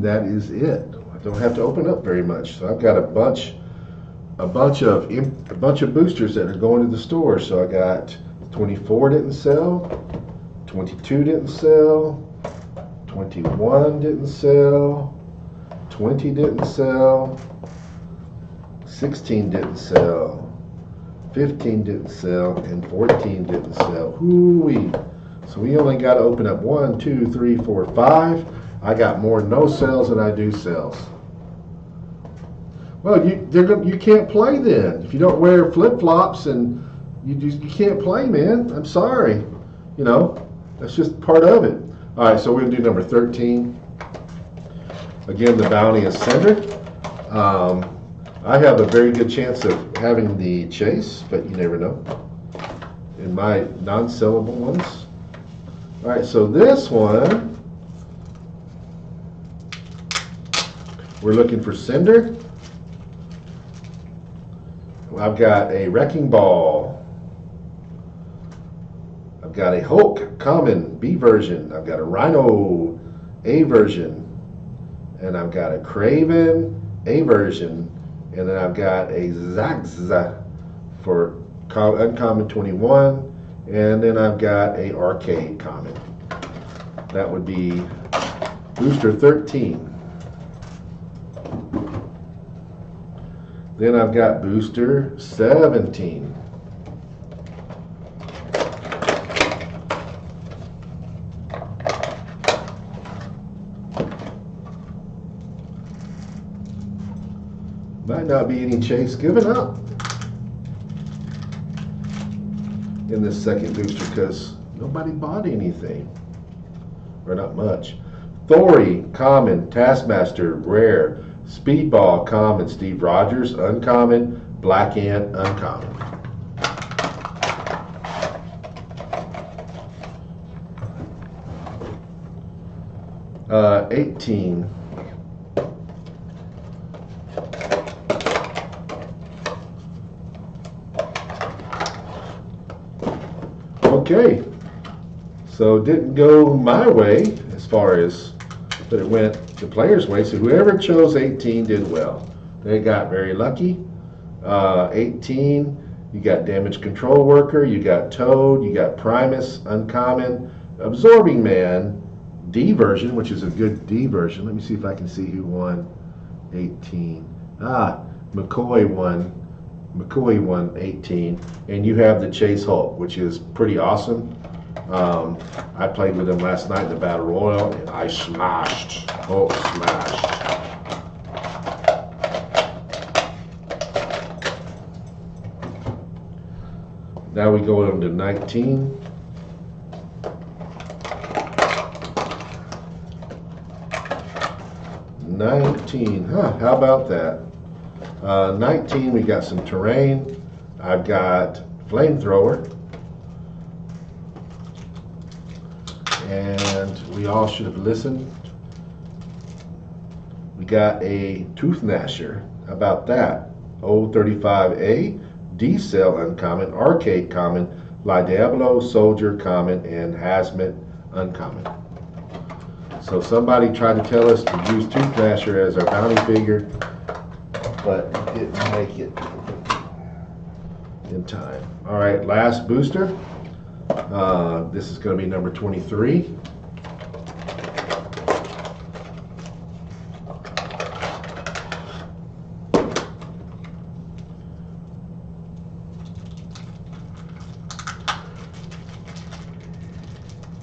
Speaker 1: that is it. I don't have to open up very much. So I've got a bunch of boosters that are going to the store. So I got 24 didn't sell, 22 didn't sell, 21 didn't sell, 20 didn't sell, 16 didn't sell, 15 didn't sell, and 14 didn't sell. Hoo-wee. So we only got to open up 1, 2, 3, 4, 5. I got more no sales than I do sales. Well, you can't play then. If you don't wear flip-flops, and you can't play, man. I'm sorry. You know, that's just part of it. All right, so we're going to do number 13. Again, the bounty is centered. I have a very good chance of having the chase, but you never know. In my non-sellable ones. All right, so this one, we're looking for Cinder. I've got a Wrecking Ball. I've got a Hulk Common B version. I've got a Rhino A version. And I've got a Craven A version. And then I've got a Zagza for Uncommon 21. And then I've got a Arcade Common. That would be Booster 13. Then I've got Booster 17. Might not be any chase given up in this second booster because nobody bought anything, or not much. Thori, Common, Taskmaster, Rare, Speedball, Common, Steve Rogers, Uncommon, Black Ant, Uncommon. Uh, 18. Okay, so it didn't go my way as far as, but it went the player's way. So whoever chose 18 did well. They got very lucky. 18, you got Damage Control Worker, you got Toad, you got Primus, Uncommon, Absorbing Man, D version, which is a good D version. Let me see if I can see who won 18. McCoy won 18, and you have the Chase Hulk, which is pretty awesome. I played with him last night in the Battle Royal, and I smashed. Hulk smashed. Now we go on to 19. How about that? 19, we got some terrain. I've got Flamethrower. And we all should have listened. We got a Tooth Gnasher. How about that? O35A, D-Cell Uncommon, Arcade Common, La Diablo Soldier Common, and Hazmat Uncommon. So somebody tried to tell us to use Tooth Gnasher as our bounty figure, but didn't make it in time. All right, last booster. This is going to be number 23.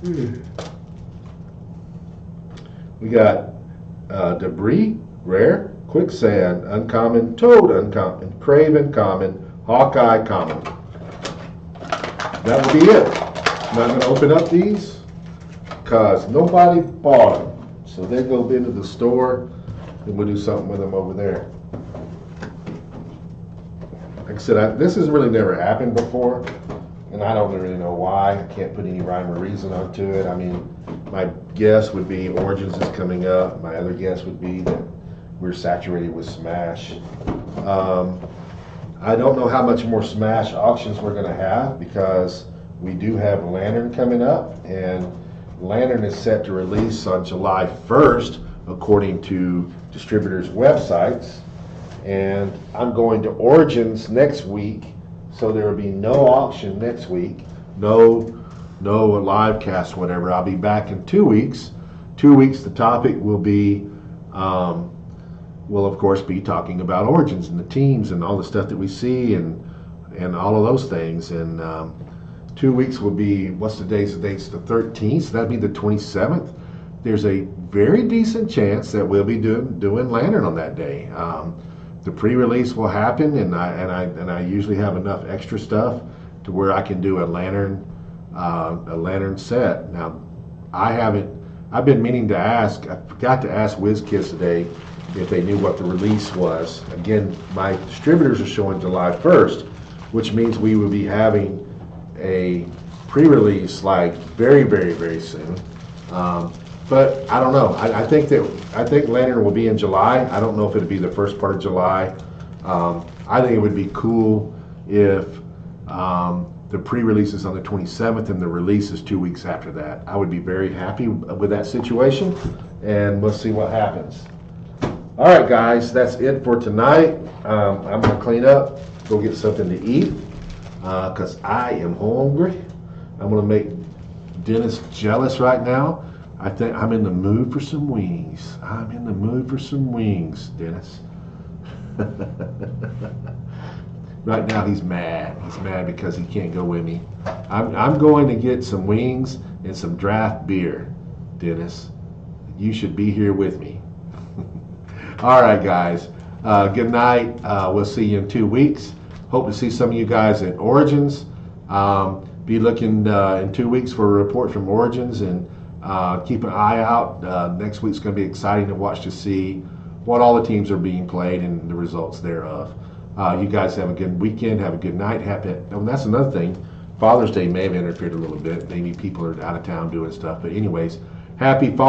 Speaker 1: We got debris, rare, quicksand, uncommon, toad, uncommon, craven, common, hawkeye, common. That will be it. I'm not going to open up these because nobody bought them. So they go into the store and we'll do something with them over there. Like I said, this has really never happened before, and I don't really know why. I can't put any rhyme or reason onto it. I mean, my guess would be Origins is coming up. My other guess would be that we're saturated with Smash. I don't know how much more Smash auctions we're going to have because we do have Lantern coming up, and Lantern is set to release on July 1st according to distributors' websites. And I'm going to Origins next week, so there will be no auction next week, no live cast, whatever. I'll be back in 2 weeks. 2 weeks, the topic will be, we'll of course be talking about Origins and the teams and all the stuff that we see and all of those things. And 2 weeks will be, what's the dates? The date's the 13th, so that'd be the 27th. There's a very decent chance that we'll be doing Lantern on that day. The pre-release will happen, and I usually have enough extra stuff to where I can do a Lantern set. Now, I've been meaning to ask. I forgot to ask WizKids today if they knew what the release was. Again, my distributors are showing July 1st, which means we will be having a pre-release like very, very, very soon. But I don't know. I think Lantern will be in July. I don't know if it'll be the first part of July. I think it would be cool if the pre-release is on the 27th and the release is 2 weeks after that. I would be very happy with that situation, and we'll see what happens. All right, guys, that's it for tonight. I'm going to clean up, go get something to eat, because I am hungry. I'm going to make Dennis jealous right now. I think I'm in the mood for some wings. I'm in the mood for some wings, Dennis. Right now he's mad. He's mad because he can't go with me. I'm going to get some wings and some draft beer, Dennis. You should be here with me. All right, guys. Good night. We'll see you in 2 weeks. Hope to see some of you guys at Origins. Be looking in 2 weeks for a report from Origins, and keep an eye out. Next week's going to be exciting to watch to see what all the teams are being played and the results thereof. You guys have a good weekend. Have a good night. That's another thing. Father's Day may have interfered a little bit. Maybe people are out of town doing stuff. But anyways, happy Father's